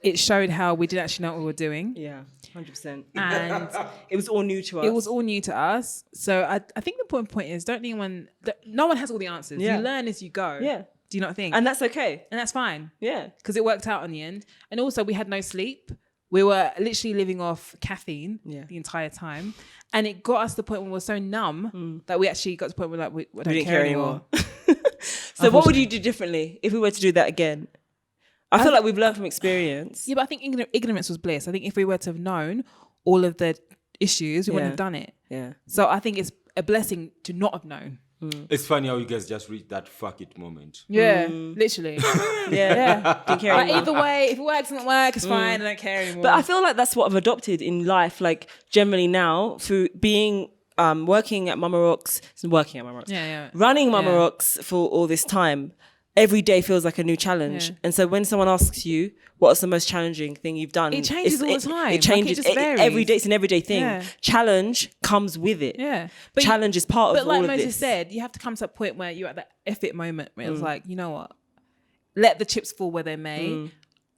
Speaker 2: it showed how we didn't actually know what we were doing.
Speaker 3: Yeah, 100%.
Speaker 2: And
Speaker 3: It was all new to us.
Speaker 2: it was all new to us. So I think the important point is no one has all the answers.
Speaker 3: Yeah.
Speaker 2: You learn as you go.
Speaker 3: Yeah.
Speaker 2: Do you not think?
Speaker 3: And that's okay.
Speaker 2: And that's fine.
Speaker 3: Yeah.
Speaker 2: Because it worked out in the end. And also we had no sleep. We were literally living off caffeine the entire time. And it got us to the point where we were so numb that we actually got to the point where we don't
Speaker 3: didn't
Speaker 2: care anymore.
Speaker 3: So what would you do differently if we were to do that again? I feel like we've learned from experience.
Speaker 2: Yeah, but I think ignorance was bliss. I think if we were to have known all of the issues, we wouldn't have done it.
Speaker 3: Yeah.
Speaker 2: So I think it's a blessing to not have known.
Speaker 4: It's funny how you guys just reached that fuck it moment.
Speaker 2: Yeah, literally.
Speaker 3: Yeah. Didn't care
Speaker 2: Like,
Speaker 3: anymore.
Speaker 2: either way, if it works, it doesn't work, it's fine. I don't care anymore.
Speaker 3: But I feel like that's what I've adopted in life, like generally now, through being working at Mama Rocks, running Mama Rocks for all this time. Every day feels like a new challenge.
Speaker 2: Yeah.
Speaker 3: And so when someone asks you, what's the most challenging thing you've done?
Speaker 2: It changes all the time.
Speaker 3: It changes.
Speaker 2: Like, it just varies.
Speaker 3: Every day, it's an everyday thing.
Speaker 2: Yeah.
Speaker 3: Challenge comes with it.
Speaker 2: Yeah.
Speaker 3: Challenge is part of
Speaker 2: But like
Speaker 3: all of
Speaker 2: Moses
Speaker 3: this.
Speaker 2: said, you have to come to a point where you're at that effort moment where it's like, you know what? Let the chips fall where they may.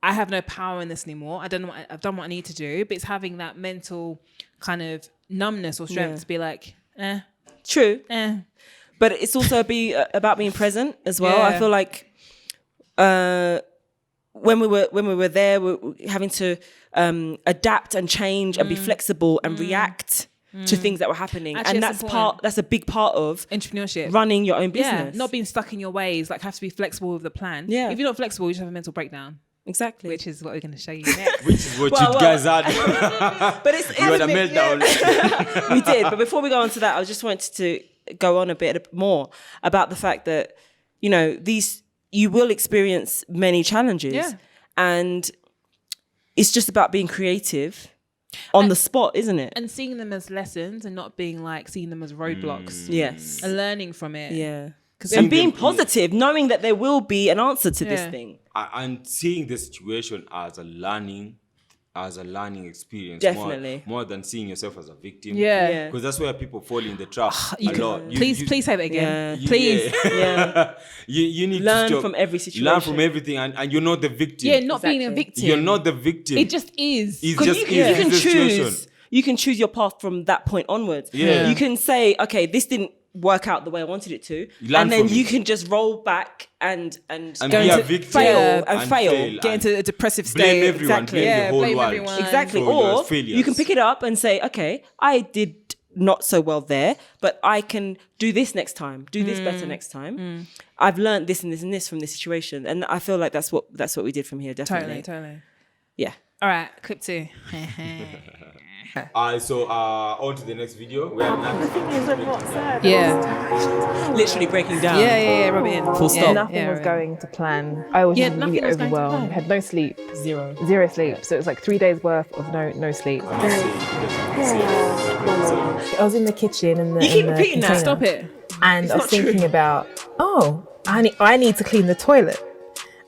Speaker 2: I have no power in this anymore. I've done what I need to do. But it's having that mental kind of numbness or strength to be like,
Speaker 3: True.
Speaker 2: But
Speaker 3: it's also about being present as well.
Speaker 2: Yeah.
Speaker 3: I feel like when we were there, we were having to adapt and change and be flexible and react to things that were happening.
Speaker 2: Actually,
Speaker 3: and
Speaker 2: that's
Speaker 3: that's
Speaker 2: important.
Speaker 3: that's a big part of
Speaker 2: entrepreneurship.
Speaker 3: running your own
Speaker 2: Yeah,
Speaker 3: business.
Speaker 2: not being stuck in your ways. Like, have to be flexible with the plan.
Speaker 3: Yeah.
Speaker 2: If you're not flexible, you just have a mental breakdown,
Speaker 3: exactly.
Speaker 2: which is what we're going to show you next.
Speaker 4: Which is what you guys had.
Speaker 3: But it's
Speaker 4: You had a meltdown.
Speaker 3: we did. But before we go on to that, I just wanted to go on a bit more about the fact that, you know, you will experience many challenges.
Speaker 2: Yeah.
Speaker 3: And it's just about being creative on the spot, isn't it?
Speaker 2: And seeing them as lessons and not being like seeing them as roadblocks.
Speaker 3: Yes.
Speaker 2: And learning from it.
Speaker 3: Yeah.
Speaker 2: Because
Speaker 3: And being positive, knowing that there will be an answer to this
Speaker 2: Yeah.
Speaker 3: thing.
Speaker 4: And seeing the situation as a learning experience.
Speaker 3: Definitely.
Speaker 4: More than seeing yourself as a victim.
Speaker 2: Yeah.
Speaker 4: Because that's where people fall in the trap
Speaker 2: You
Speaker 4: a
Speaker 2: can-
Speaker 4: lot.
Speaker 2: please say that again.
Speaker 3: Yeah.
Speaker 2: Please.
Speaker 3: Yeah.
Speaker 4: You need
Speaker 3: Learn
Speaker 4: to stop.
Speaker 3: from every situation.
Speaker 4: Learn from everything, and you're not the victim.
Speaker 2: Yeah, not being a
Speaker 3: Exactly.
Speaker 2: victim.
Speaker 4: You're not the victim.
Speaker 2: It just is.
Speaker 4: It's
Speaker 3: 'Cause
Speaker 4: just
Speaker 3: you
Speaker 4: is.
Speaker 3: can
Speaker 4: It's the situation.
Speaker 3: choose. You can choose your path from that point onwards.
Speaker 4: Yeah.
Speaker 3: You can say, okay, this didn't work out the way I wanted it to,
Speaker 4: You learn
Speaker 3: and then
Speaker 4: from
Speaker 3: you
Speaker 4: it.
Speaker 3: can just roll back and
Speaker 4: And
Speaker 3: go
Speaker 4: be a
Speaker 3: into
Speaker 4: victim.
Speaker 3: fail
Speaker 4: and
Speaker 3: fail.
Speaker 2: Get into a depressive state.
Speaker 4: Blame everyone.
Speaker 3: Exactly.
Speaker 4: Blame
Speaker 2: Yeah,
Speaker 4: the whole
Speaker 2: blame
Speaker 4: world.
Speaker 2: everyone.
Speaker 3: Exactly.
Speaker 4: for your
Speaker 3: Or
Speaker 4: failures.
Speaker 3: you can pick it up and say, okay, I did not so well there, but I can do this next time, do this better next time. I've learned this and this and this from this situation. And I feel like that's what we did from here, definitely.
Speaker 2: Totally.
Speaker 3: Yeah.
Speaker 2: All right, clip 2.
Speaker 4: So on to the next video. We have nothing.
Speaker 2: Yeah.
Speaker 3: Literally breaking down.
Speaker 2: Yeah, rub it in.
Speaker 3: Full stop.
Speaker 5: nothing was going to plan. I was
Speaker 2: Yeah,
Speaker 5: just
Speaker 2: nothing
Speaker 5: really
Speaker 2: was going to
Speaker 5: overwhelmed.
Speaker 2: plan.
Speaker 5: Had no sleep.
Speaker 1: Zero.
Speaker 5: Zero sleep. So it was like 3 days worth of no sleep. I was in the kitchen and
Speaker 3: You keep repeating that.
Speaker 2: Stop it.
Speaker 5: And I was
Speaker 3: not true.
Speaker 5: thinking about, I need to clean the toilet.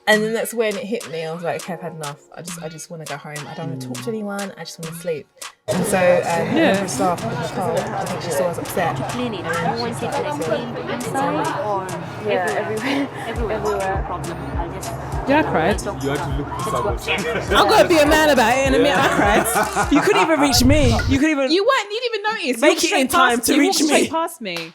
Speaker 5: And then that's when it hit me. I was like, okay, I've had enough. I just want to go home. I don't want to talk to anyone. I just want to sleep. And so her staff in the car, I think she saw I was upset.
Speaker 6: Clean it. You want it like clean inside or everywhere? Problem. I'll just.
Speaker 2: Yeah, I cried.
Speaker 4: You have to look for someone.
Speaker 2: I'm gonna be a man about it in a minute. I cried.
Speaker 3: You couldn't even reach me. You couldn't even.
Speaker 2: You didn't even notice.
Speaker 3: Make
Speaker 2: You walked
Speaker 3: it in
Speaker 2: straight
Speaker 3: time
Speaker 2: past-
Speaker 3: to
Speaker 2: you
Speaker 3: reach
Speaker 2: walked
Speaker 3: me.
Speaker 2: straight past me.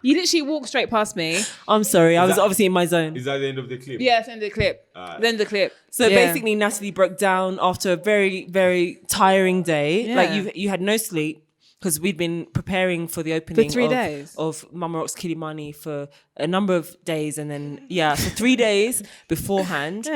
Speaker 2: You literally walked straight past me.
Speaker 3: I'm sorry. I was
Speaker 4: that-
Speaker 3: obviously in my zone.
Speaker 4: Is that the end of the clip?
Speaker 2: Yeah, send the clip. Then the clip.
Speaker 3: So
Speaker 2: Yeah.
Speaker 3: basically, Natalie broke down after a very, very tiring day.
Speaker 2: Yeah.
Speaker 3: Like you had no sleep. because we'd been preparing for the opening
Speaker 2: 3 days
Speaker 3: of Mama-Ology Kilimani for a number of days, and then for 3 days beforehand,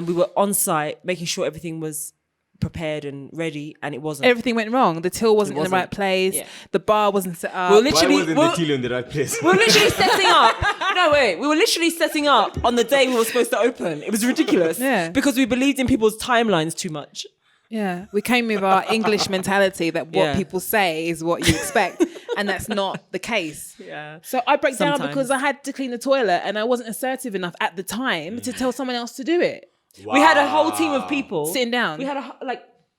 Speaker 3: we were on site making sure everything was prepared and ready, and it wasn't.
Speaker 2: Everything went wrong. The till wasn't in the right place.
Speaker 3: Yeah.
Speaker 2: The bar wasn't set up.
Speaker 4: Why wasn't the till in the right place?
Speaker 3: We were literally setting up. No, wait. We were literally setting up on the day we were supposed to open. It was ridiculous.
Speaker 2: Yeah.
Speaker 3: Because we believed in people's timelines too much.
Speaker 2: Yeah, we came with our English mentality that what people say is what you expect, and that's not the case.
Speaker 3: Yeah.
Speaker 2: So I break down
Speaker 3: Sometimes.
Speaker 2: because I had to clean the toilet and I wasn't assertive enough at the time to tell someone else to do it.
Speaker 3: We had a whole team of people
Speaker 2: Sitting down.
Speaker 3: We had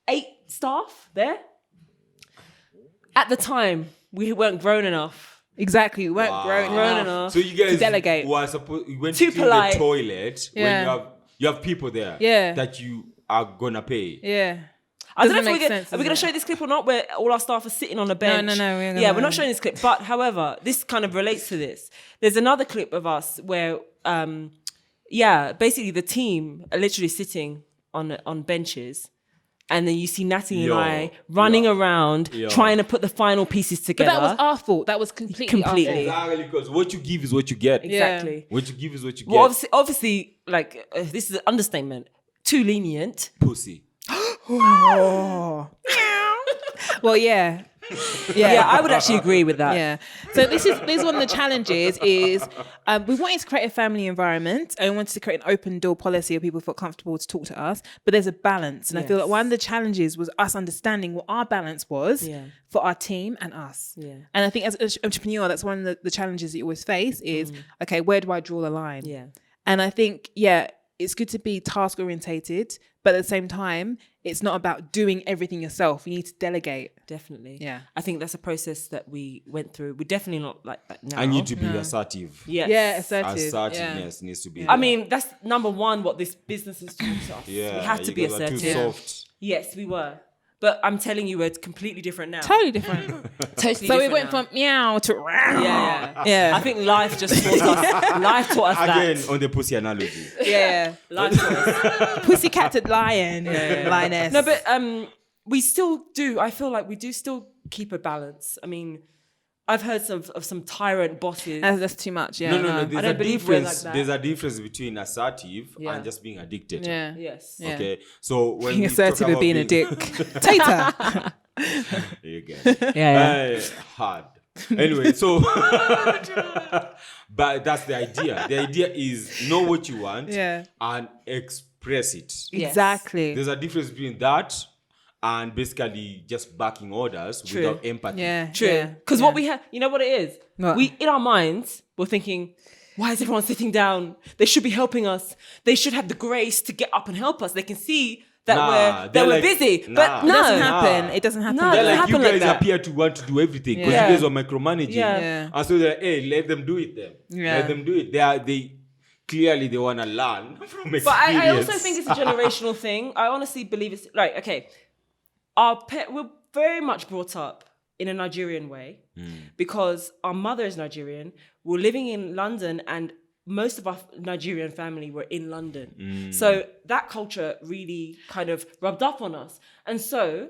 Speaker 3: 8 staff there. At the time, we weren't grown enough.
Speaker 2: Exactly, we weren't grown enough.
Speaker 3: enough.
Speaker 4: So you guys
Speaker 2: to delegate.
Speaker 4: were supposed you went
Speaker 3: Too
Speaker 4: to clean
Speaker 3: polite.
Speaker 4: the toilet
Speaker 2: Yeah.
Speaker 4: when you have people there that you are gonna pay.
Speaker 2: Yeah.
Speaker 3: I don't know
Speaker 2: Doesn't
Speaker 3: if
Speaker 2: make sense,
Speaker 3: are we going to
Speaker 2: does
Speaker 3: show
Speaker 2: it?
Speaker 3: this clip or not, where all our staff are sitting on a bench.
Speaker 2: no, we're gonna-
Speaker 3: Yeah, we're not showing this clip. But however, this kind of relates to this. There's another clip of us where, basically the team are literally sitting on benches. And then you see Natty and I running around trying to put the final pieces
Speaker 2: But
Speaker 3: together.
Speaker 2: that was our fault. That was completely our fault.
Speaker 4: Exactly, because what you give is what you get.
Speaker 3: Exactly.
Speaker 4: What you give is what you
Speaker 3: Well,
Speaker 4: get.
Speaker 3: obviously, this is an understatement. Too lenient.
Speaker 4: Pussy.
Speaker 2: Well, yeah.
Speaker 3: Yeah, I would actually agree with that.
Speaker 2: Yeah. So this is one of the challenges is we wanted to create a family environment and we wanted to create an open door policy where people felt comfortable to talk to us, but there's a balance. And I feel like one of the challenges was us understanding what our balance was for our team and us.
Speaker 3: Yeah.
Speaker 2: And I think as an entrepreneur, that's one of the challenges that you always face is, okay, where do I draw the line?
Speaker 3: Yeah.
Speaker 2: And I think, it's good to be task orientated, but at the same time, it's not about doing everything yourself. You need to delegate.
Speaker 3: Definitely.
Speaker 2: Yeah.
Speaker 3: I think that's a process that we went through. We're definitely not like that now.
Speaker 4: I need to be assertive.
Speaker 3: Yes.
Speaker 2: Yeah, assertive.
Speaker 4: Assertiveness needs to be.
Speaker 3: I mean, that's number one, what this business is doing to us.
Speaker 4: yeah,
Speaker 3: we have to
Speaker 4: you
Speaker 3: be
Speaker 4: guys are
Speaker 3: assertive.
Speaker 4: too soft.
Speaker 3: Yes, we were. But I'm telling you, we're completely different now.
Speaker 2: Totally different.
Speaker 3: Totally
Speaker 2: So we
Speaker 3: different
Speaker 2: went
Speaker 3: now.
Speaker 2: from meow to
Speaker 3: Yeah. I think life just taught us. Life taught us
Speaker 4: Again,
Speaker 3: that.
Speaker 4: on the pussy analogy.
Speaker 2: yeah.
Speaker 3: Life taught us.
Speaker 2: Pussycat to lion, lioness.
Speaker 3: No, but we still do. I feel like we do still keep a balance. I mean, I've heard of some tyrant bosses.
Speaker 2: that's too much. Yeah.
Speaker 4: No. There's
Speaker 3: I don't believe we're like that.
Speaker 4: There's a difference between assertive
Speaker 3: Yeah.
Speaker 4: and just being a dictator.
Speaker 2: Yeah.
Speaker 3: Yes.
Speaker 2: Yeah.
Speaker 4: Okay, so when
Speaker 2: Being
Speaker 4: we
Speaker 2: assertive
Speaker 4: talk
Speaker 2: and
Speaker 4: about
Speaker 2: being a dick. Tater.
Speaker 4: There you go.
Speaker 3: Yeah.
Speaker 4: Hard. Anyway, so but that's the idea. The idea is know what you want and express it.
Speaker 3: Yes.
Speaker 2: Exactly.
Speaker 4: There's a difference between that and basically just backing orders without empathy.
Speaker 2: Yeah.
Speaker 3: True. Because what we have, you know what it is?
Speaker 2: What?
Speaker 3: We, in our minds, we're thinking, why is everyone sitting down? They should be helping us. They should have the grace to get up and help us. They can see that we're busy. But
Speaker 2: It
Speaker 3: no.
Speaker 2: doesn't happen. It doesn't happen.
Speaker 3: No,
Speaker 4: They're
Speaker 3: it doesn't
Speaker 4: like, you
Speaker 3: happen like
Speaker 4: guys
Speaker 3: that.
Speaker 4: appear to want to do everything because
Speaker 3: Yeah.
Speaker 4: you guys are micromanaging.
Speaker 3: Yeah.
Speaker 4: And so they're like, hey, let them do it then.
Speaker 2: Yeah.
Speaker 4: Let them do it. They clearly they want to learn from experience.
Speaker 3: But I also think it's a generational thing. I honestly believe it's like, okay, we're very much brought up in a Nigerian way because our mother is Nigerian. We're living in London and most of our Nigerian family were in London. So that culture really kind of rubbed up on us. And so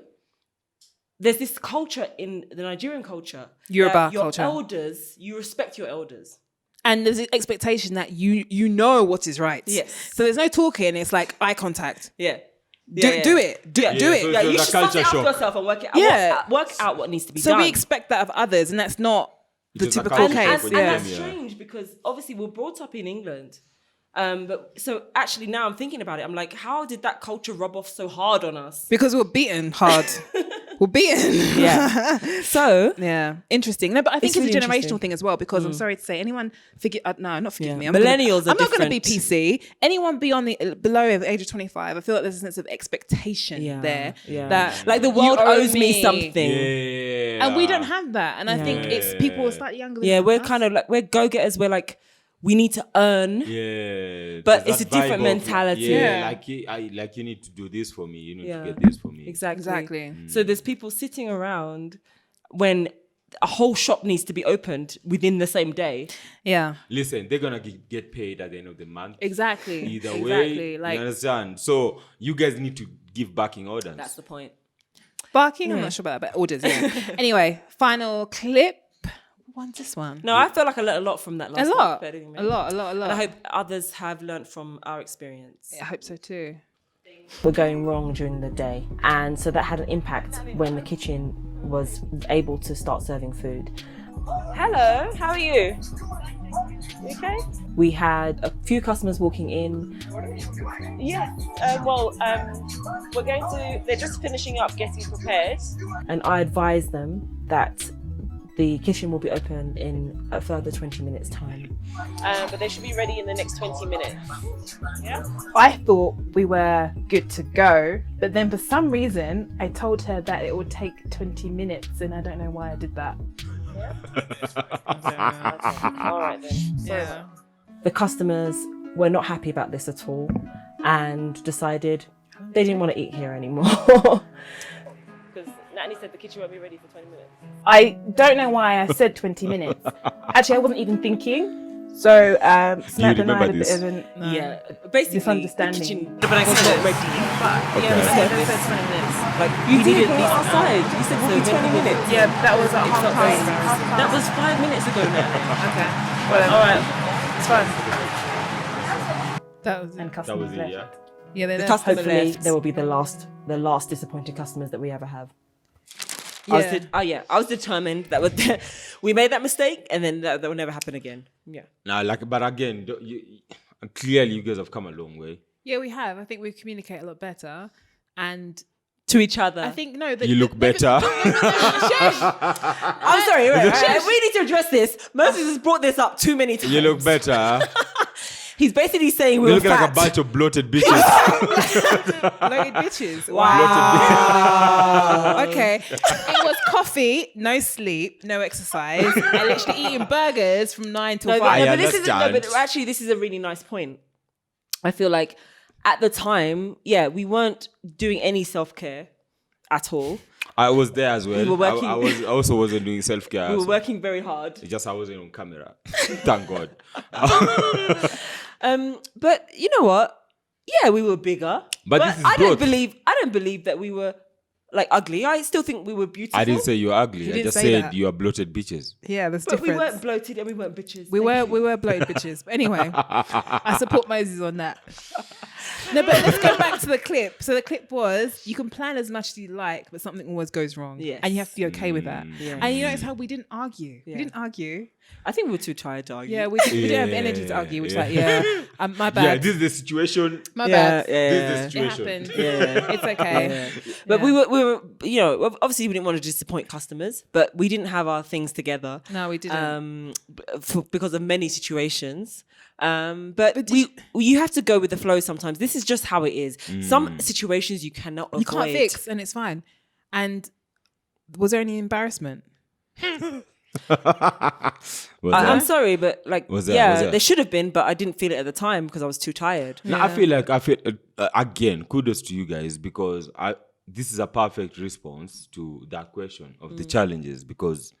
Speaker 3: there's this culture in the Nigerian culture.
Speaker 2: Yoruba
Speaker 3: that your
Speaker 2: culture.
Speaker 3: elders, you respect your elders.
Speaker 2: And there's an expectation that you know what is right.
Speaker 3: Yes.
Speaker 2: So there's no talking. It's like eye contact.
Speaker 3: Yeah.
Speaker 2: Do it. Do it.
Speaker 4: Yeah, so
Speaker 3: Yeah, you
Speaker 4: it's
Speaker 3: should
Speaker 4: a
Speaker 3: suss
Speaker 4: culture
Speaker 3: it out for
Speaker 4: shock.
Speaker 3: yourself and work it out.
Speaker 2: Yeah.
Speaker 3: Work out what needs to be
Speaker 2: So
Speaker 3: done.
Speaker 2: we expect that of others, and that's not the
Speaker 4: It's a
Speaker 2: typical
Speaker 4: culture
Speaker 2: case.
Speaker 4: shock
Speaker 3: and
Speaker 4: for them,
Speaker 3: that's
Speaker 4: yeah.
Speaker 3: strange because obviously we're brought up in England. But so actually now I'm thinking about it. I'm like, how did that culture rub off so hard on us?
Speaker 2: Because we're beaten hard. We're beaten.
Speaker 3: Yeah. So
Speaker 2: Yeah. Interesting. No, but I think
Speaker 3: It's
Speaker 2: it's, a
Speaker 3: really
Speaker 2: generational
Speaker 3: interesting.
Speaker 2: thing as well, because I'm sorry to say, anyone not forgive
Speaker 3: Yeah.
Speaker 2: me.
Speaker 3: Millennials are
Speaker 2: I'm not going to be
Speaker 3: different.
Speaker 2: PC. Anyone below the age of 25, I feel like there's a sense of expectation there. That
Speaker 3: like the
Speaker 2: you
Speaker 3: world
Speaker 2: owe
Speaker 3: owes me something.
Speaker 4: Yeah.
Speaker 2: And we don't have that. And I think it's people slightly younger than
Speaker 3: Yeah, we're
Speaker 2: us.
Speaker 3: kind of like, we're go-getters. We're like, we need to earn.
Speaker 4: Yeah,
Speaker 3: But
Speaker 4: there's
Speaker 3: it's
Speaker 4: that
Speaker 3: a different
Speaker 4: vibe of,
Speaker 3: mentality.
Speaker 4: Yeah,
Speaker 2: Yeah.
Speaker 4: like you need to do this for me. You need
Speaker 3: Yeah.
Speaker 4: to get this for me.
Speaker 3: Exactly.
Speaker 2: Exactly.
Speaker 3: So there's people sitting around when a whole shop needs to be opened within the same day.
Speaker 2: Yeah.
Speaker 4: Listen, they're gonna get paid at the end of the month.
Speaker 2: Exactly.
Speaker 4: Either
Speaker 2: exactly.
Speaker 4: way,
Speaker 2: Like,
Speaker 4: you understand. So you guys need to give backing orders.
Speaker 3: That's the point.
Speaker 2: Barking? I'm not sure about that, but orders, yeah. Anyway, final clip. What's this one?
Speaker 3: No, I feel like I learned a lot from that last
Speaker 2: A lot.
Speaker 3: one.
Speaker 2: A lot.
Speaker 3: And I hope others have learned from our experience.
Speaker 2: I hope so too.
Speaker 1: Were going wrong during the day, and so that had an impact when the kitchen was able to start serving food.
Speaker 3: Hello, how are you? You okay?
Speaker 1: We had a few customers walking in.
Speaker 3: Yes. We're going to. They're just finishing up getting prepared.
Speaker 1: And I advised them that the kitchen will be open in a further 20 minutes time.
Speaker 3: But they should be ready in the next 20 minutes. Yeah.
Speaker 5: I thought we were good to go, but then for some reason I told her that it would take 20 minutes, and I don't know why I did that.
Speaker 3: All right then.
Speaker 2: Yeah.
Speaker 1: The customers were not happy about this at all and decided they didn't want to eat here anymore.
Speaker 3: Because Natalie said the kitchen won't be ready for 20 minutes.
Speaker 5: I don't know why I said 20 minutes. Actually, I wasn't even thinking. So, Samantha and I had a bit of an
Speaker 3: Yeah. Basically,
Speaker 5: misunderstanding.
Speaker 3: the kitchen was not ready. Like you did it outside. You said we'll be 20 minutes.
Speaker 5: Yeah, that was at
Speaker 3: It's not
Speaker 5: half
Speaker 3: very
Speaker 5: past.
Speaker 3: embarrassing. That was 5 minutes ago now.
Speaker 5: Okay. Whatever.
Speaker 3: All right.
Speaker 5: It's fine.
Speaker 2: That was
Speaker 1: And
Speaker 4: That
Speaker 1: customers
Speaker 4: was it,
Speaker 1: left.
Speaker 4: yeah.
Speaker 2: yeah. They
Speaker 3: The
Speaker 2: left.
Speaker 3: customer
Speaker 1: Hopefully,
Speaker 3: left.
Speaker 1: there will be the last disappointed customers that we ever have.
Speaker 2: Yeah.
Speaker 3: I was determined that we made that mistake, and then that will never happen again. Yeah.
Speaker 4: Now, but again, clearly you guys have come a long way.
Speaker 2: Yeah, we have. I think we communicate a lot better, and
Speaker 3: To each other.
Speaker 2: I think no.
Speaker 4: You look better.
Speaker 3: I'm sorry. Right. We need to address this. Moses has brought this up too many times.
Speaker 4: You look better.
Speaker 3: He's basically saying
Speaker 4: You
Speaker 3: we're
Speaker 4: look
Speaker 3: fat.
Speaker 4: like a bunch of bloated bitches.
Speaker 2: Loaded bitches.
Speaker 3: Wow.
Speaker 2: Okay. It was coffee, no sleep, no exercise, and literally eating burgers from 9 till
Speaker 3: No,
Speaker 2: 5.
Speaker 4: I
Speaker 3: but this is
Speaker 4: understand.
Speaker 3: but actually this is a really nice point. I feel like at the time, we weren't doing any self-care at all.
Speaker 4: I was there as well.
Speaker 3: We were working-
Speaker 4: I also wasn't doing self-care.
Speaker 3: We were
Speaker 4: so
Speaker 3: working very hard.
Speaker 4: it's just I wasn't on camera. Thank God.
Speaker 3: But you know what? Yeah, we were bigger.
Speaker 4: But this is
Speaker 3: I don't
Speaker 4: growth.
Speaker 3: believe that we were like ugly. I still think we were beautiful.
Speaker 4: I didn't say you were ugly. I
Speaker 2: didn't
Speaker 4: just
Speaker 2: say
Speaker 4: said
Speaker 2: that.
Speaker 4: you are bloated bitches.
Speaker 2: Yeah, there's
Speaker 3: But we
Speaker 2: difference.
Speaker 3: weren't bloated and we weren't bitches.
Speaker 2: We were bloated bitches. But anyway, I support Moses on that. No, but let's go back to the clip. So the clip was, you can plan as much as you like, but something always goes wrong.
Speaker 3: Yes.
Speaker 2: And you have to be okay with that.
Speaker 3: Yeah.
Speaker 2: And you notice how we didn't argue.
Speaker 3: Yeah.
Speaker 2: We didn't argue.
Speaker 3: I think we were too tired to argue.
Speaker 2: Yeah, we didn't have energy to argue, which is like, my bad.
Speaker 4: Yeah, this is the situation.
Speaker 2: My bad.
Speaker 4: This is the
Speaker 2: It
Speaker 4: situation.
Speaker 2: happened.
Speaker 3: Yeah.
Speaker 2: It's okay.
Speaker 3: But we were, you know, obviously we didn't want to disappoint customers, but we didn't have our things together.
Speaker 2: No, we didn't.
Speaker 3: Because of many situations. But you have to go with the flow sometimes. This is just how it is. Some situations you cannot avoid.
Speaker 2: You can't fix, and it's fine. And was there any embarrassment?
Speaker 3: I'm sorry, but like,
Speaker 4: Was there?
Speaker 3: there should have been, but I didn't feel it at the time because I was too tired.
Speaker 4: No, I feel again, kudos to you guys because this is a perfect response to that question of the challenges because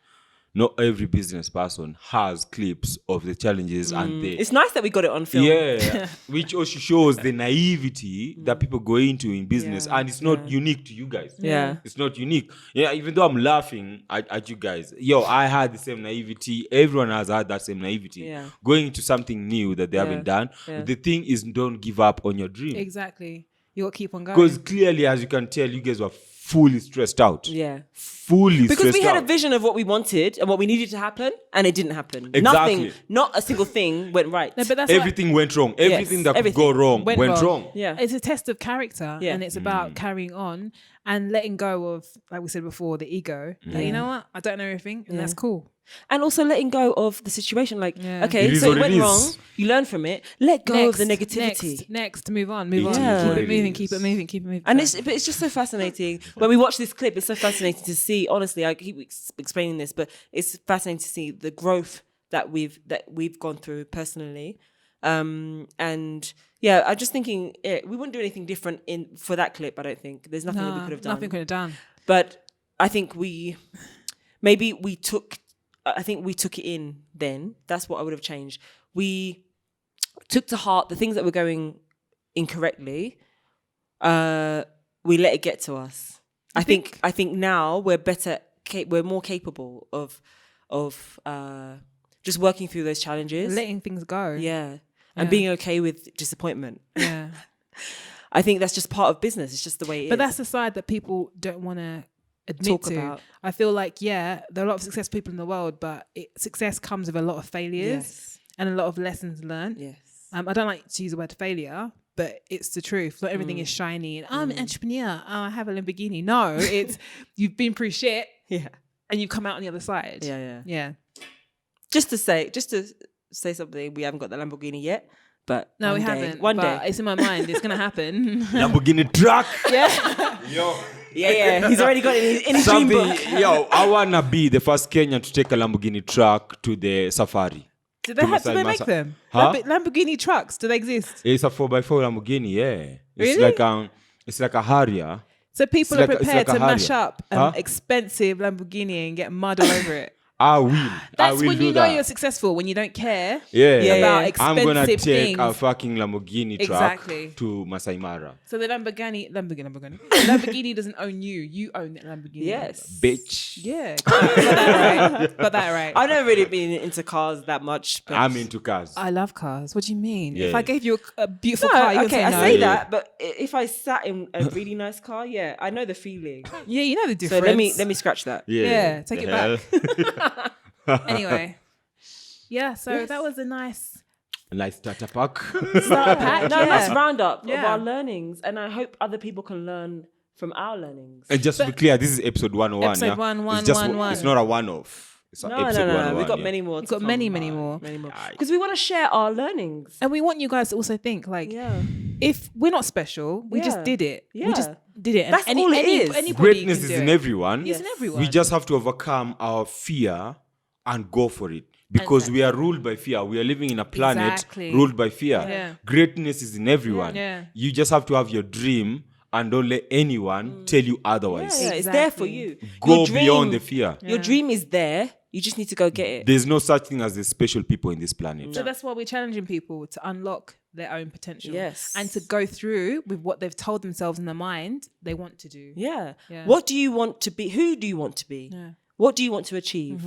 Speaker 4: not every business person has clips of the challenges and the
Speaker 3: It's nice that we got it on film.
Speaker 4: yeah, which also shows the naivety that people go into in business, and it's not unique to you guys.
Speaker 3: Yeah.
Speaker 4: It's not unique. Yeah, even though I'm laughing at you guys, I had the same naivety. Everyone has had that same naivety.
Speaker 3: Yeah.
Speaker 4: Going into something new that they haven't done.
Speaker 3: Yeah.
Speaker 4: The thing is, don't give up on your dream.
Speaker 2: Exactly. You got to keep on going.
Speaker 4: Because clearly, as you can tell, you guys were fully stressed out.
Speaker 3: Yeah.
Speaker 4: Fully
Speaker 3: Because
Speaker 4: stressed
Speaker 3: we had
Speaker 4: out.
Speaker 3: a vision of what we wanted and what we needed to happen, and it didn't happen.
Speaker 4: Exactly.
Speaker 3: Nothing, not a single thing went right.
Speaker 2: No, but that's why-
Speaker 4: Everything went wrong. Everything that could
Speaker 3: everything
Speaker 4: go wrong
Speaker 2: Went
Speaker 4: went
Speaker 2: wrong.
Speaker 4: wrong.
Speaker 3: Yeah.
Speaker 2: It's a test of character,
Speaker 3: Yeah.
Speaker 2: and it's about carrying on and letting go of, like we said before, the ego. Like, you know what? I don't know everything, and that's cool.
Speaker 3: And also letting go of the situation. Like,
Speaker 2: Yeah.
Speaker 3: okay,
Speaker 4: It is
Speaker 3: so
Speaker 4: what
Speaker 3: it
Speaker 4: it
Speaker 3: went
Speaker 4: is.
Speaker 3: wrong. You learn from it. Let go of the negativity.
Speaker 2: Next, move on, move
Speaker 4: It
Speaker 2: on.
Speaker 4: is
Speaker 3: what
Speaker 2: Keep
Speaker 4: it
Speaker 2: it moving,
Speaker 4: is.
Speaker 2: keep it moving, keep it moving.
Speaker 3: And but it's just so fascinating. When we watch this clip, it's so fascinating to see. Honestly, I keep explaining this, but it's fascinating to see the growth that we've gone through personally. And yeah, I'm just thinking we wouldn't do anything different for that clip. I don't think there's nothing that we could have done.
Speaker 2: Nothing could have done.
Speaker 3: But I think we took it in then. That's what I would have changed. We took to heart the things that were going incorrectly. We let it get to us. I think now we're better. We're more capable of just working through those challenges,
Speaker 2: letting things go.
Speaker 3: Yeah, and being okay with disappointment.
Speaker 2: Yeah.
Speaker 3: I think that's just part of business. It's just the way it is.
Speaker 2: But that's the side that people don't want to admit
Speaker 3: Talk
Speaker 2: to.
Speaker 3: about.
Speaker 2: I feel like, there are a lot of successful people in the world, but success comes with a lot of failures and a lot of lessons learned.
Speaker 3: Yes.
Speaker 2: I don't like to use the word failure, but it's the truth. Not everything is shiny and I'm an entrepreneur. Oh, I have a Lamborghini. No, it's you've been through shit.
Speaker 3: Yeah.
Speaker 2: And you've come out on the other side. Yeah.
Speaker 3: Just to say something, we haven't got the Lamborghini yet, but
Speaker 2: No, we
Speaker 3: day,
Speaker 2: haven't.
Speaker 3: One
Speaker 2: but
Speaker 3: day,
Speaker 2: it's in my mind. It's gonna happen.
Speaker 4: Lamborghini truck.
Speaker 2: Yeah.
Speaker 4: Yo.
Speaker 3: Yeah. He's already got it in his dream book.
Speaker 4: Yo, I wanna be the first Kenyan to take a Lamborghini truck to the safari.
Speaker 2: Do they make them?
Speaker 4: Huh?
Speaker 2: Lamborghini trucks, do they exist?
Speaker 4: It's a 4x4 Lamborghini, yeah. It's
Speaker 2: Really?
Speaker 4: it's like a Harrier.
Speaker 2: So people
Speaker 4: It's
Speaker 2: are
Speaker 4: like
Speaker 2: prepared
Speaker 4: a
Speaker 2: to mash
Speaker 4: Harrier.
Speaker 2: up an expensive Lamborghini and get mud all over it.
Speaker 4: I will.
Speaker 2: That's
Speaker 4: I will
Speaker 2: when
Speaker 4: do
Speaker 2: you know
Speaker 4: that.
Speaker 2: you're successful, when you don't care
Speaker 4: Yeah.
Speaker 2: about
Speaker 4: I'm
Speaker 2: expensive
Speaker 4: gonna take
Speaker 2: things.
Speaker 4: a fucking Lamborghini truck
Speaker 2: Exactly.
Speaker 4: to Masai Mara.
Speaker 2: So the Lamborghini doesn't own you. You own that Lamborghini.
Speaker 3: Yes.
Speaker 4: Bitch.
Speaker 2: Yeah. Got that right.
Speaker 3: I've never really been into cars that much. But
Speaker 4: I'm into cars.
Speaker 2: I love cars. What do you mean?
Speaker 4: Yeah.
Speaker 2: If I gave you a beautiful
Speaker 3: no,
Speaker 2: car, you would
Speaker 3: okay,
Speaker 2: say
Speaker 3: I
Speaker 2: no.
Speaker 3: say
Speaker 4: Yeah.
Speaker 3: that, but if I sat in a really nice car, I know the feeling.
Speaker 2: Yeah, you know the
Speaker 3: So
Speaker 2: difference.
Speaker 3: let me scratch that.
Speaker 2: Yeah, take it
Speaker 4: back.
Speaker 2: Anyway. Yeah, so that was a nice
Speaker 4: A nice starter pack.
Speaker 2: starter pack.
Speaker 3: No, nice roundup of
Speaker 2: Yeah.
Speaker 3: our learnings, and I hope other people can learn from our learnings.
Speaker 4: And just to be clear, this is episode 101.
Speaker 2: Episode
Speaker 4: yeah?
Speaker 2: 111.
Speaker 4: It's just it's not a one-off. It's
Speaker 3: No,
Speaker 4: episode 101.
Speaker 3: We've got
Speaker 4: yeah.
Speaker 3: many more.
Speaker 2: We've got many more.
Speaker 3: Because we want to share our learnings.
Speaker 2: And we want you guys to also think, like, if we're not special, we just
Speaker 3: Yeah.
Speaker 2: did it.
Speaker 3: Yeah.
Speaker 2: We just did it. And
Speaker 3: That's all it is.
Speaker 2: Anybody
Speaker 4: Greatness
Speaker 2: can
Speaker 4: is
Speaker 2: do
Speaker 4: in
Speaker 2: it.
Speaker 4: everyone.
Speaker 2: It's in everyone.
Speaker 4: We just have to overcome our fear and go for it. Because we are ruled by fear. We are living in a planet
Speaker 2: Exactly.
Speaker 4: ruled by fear.
Speaker 2: Yeah.
Speaker 4: Greatness is in everyone.
Speaker 2: Yeah.
Speaker 4: You just have to have your dream and don't let anyone tell you otherwise.
Speaker 3: Yeah, it's there for you.
Speaker 4: Go
Speaker 3: Your dream-
Speaker 4: beyond the fear.
Speaker 3: Your dream is there. You just need to go get it.
Speaker 4: There's no such thing as the special people in this planet.
Speaker 2: So that's why we're challenging people to unlock their own potential.
Speaker 3: Yes.
Speaker 2: And to go through with what they've told themselves in their mind they want to do.
Speaker 3: Yeah.
Speaker 2: Yeah.
Speaker 3: What do you want to be? Who do you want to be?
Speaker 2: Yeah.
Speaker 3: What do you want to achieve?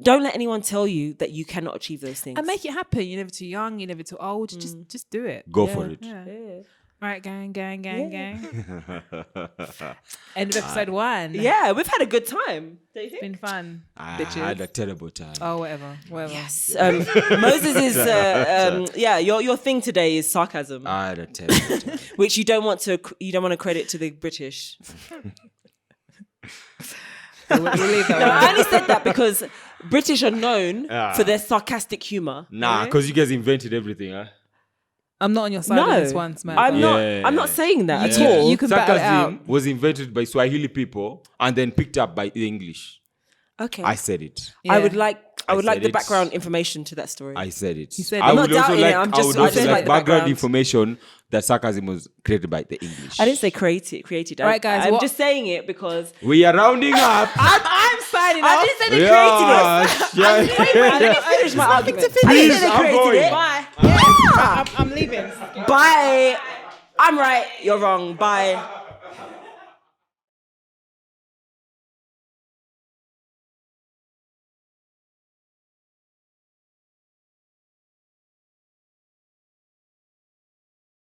Speaker 3: Don't let anyone tell you that you cannot achieve those things.
Speaker 2: And make it happen. You're never too young, you're never too old. Just do it.
Speaker 4: Go for it.
Speaker 2: Yeah.
Speaker 3: Yeah.
Speaker 2: Right, gang. End of episode 1.
Speaker 3: Yeah, we've had a good time. Don't you think?
Speaker 2: Been fun.
Speaker 4: I
Speaker 2: bitches.
Speaker 4: had a terrible time.
Speaker 2: Oh, whatever.
Speaker 3: Yes. Moses is your thing today is sarcasm,
Speaker 4: I had a terrible time.
Speaker 3: which you don't want to credit to the British.
Speaker 2: We'll leave that
Speaker 3: No,
Speaker 2: one.
Speaker 3: I only said that because British are known for their sarcastic humor.
Speaker 4: Nah, because you guys invented everything, huh?
Speaker 2: I'm not on your side on this one, Smack.
Speaker 3: I'm not.
Speaker 4: Yeah.
Speaker 3: I'm not saying that at
Speaker 2: You-
Speaker 3: all.
Speaker 2: you can battle it out.
Speaker 4: Sarcasm was invented by Swahili people and then picked up by the English.
Speaker 3: Okay.
Speaker 4: I said it.
Speaker 2: Yeah.
Speaker 3: I would like
Speaker 4: said
Speaker 3: the
Speaker 4: it.
Speaker 3: background information to that story.
Speaker 4: I said it.
Speaker 2: You said
Speaker 4: I
Speaker 2: it.
Speaker 4: would
Speaker 3: I'm not
Speaker 4: also
Speaker 3: doubting it,
Speaker 4: like,
Speaker 3: I'm
Speaker 4: I
Speaker 3: just-
Speaker 4: would
Speaker 3: I
Speaker 4: also
Speaker 3: just
Speaker 4: like
Speaker 3: like the
Speaker 4: background
Speaker 3: background.
Speaker 4: information that sarcasm was created by the English.
Speaker 3: I didn't say created.
Speaker 2: Right, guys,
Speaker 3: I'm
Speaker 2: what-
Speaker 3: just saying it because
Speaker 4: We are rounding up.
Speaker 2: I'm signing
Speaker 3: I
Speaker 2: off.
Speaker 3: didn't say they created it. Let me finish my argument. I didn't say they
Speaker 4: I'm
Speaker 3: created
Speaker 4: going.
Speaker 3: it.
Speaker 2: Bye. I'm leaving.
Speaker 3: Bye. I'm right. You're wrong. Bye.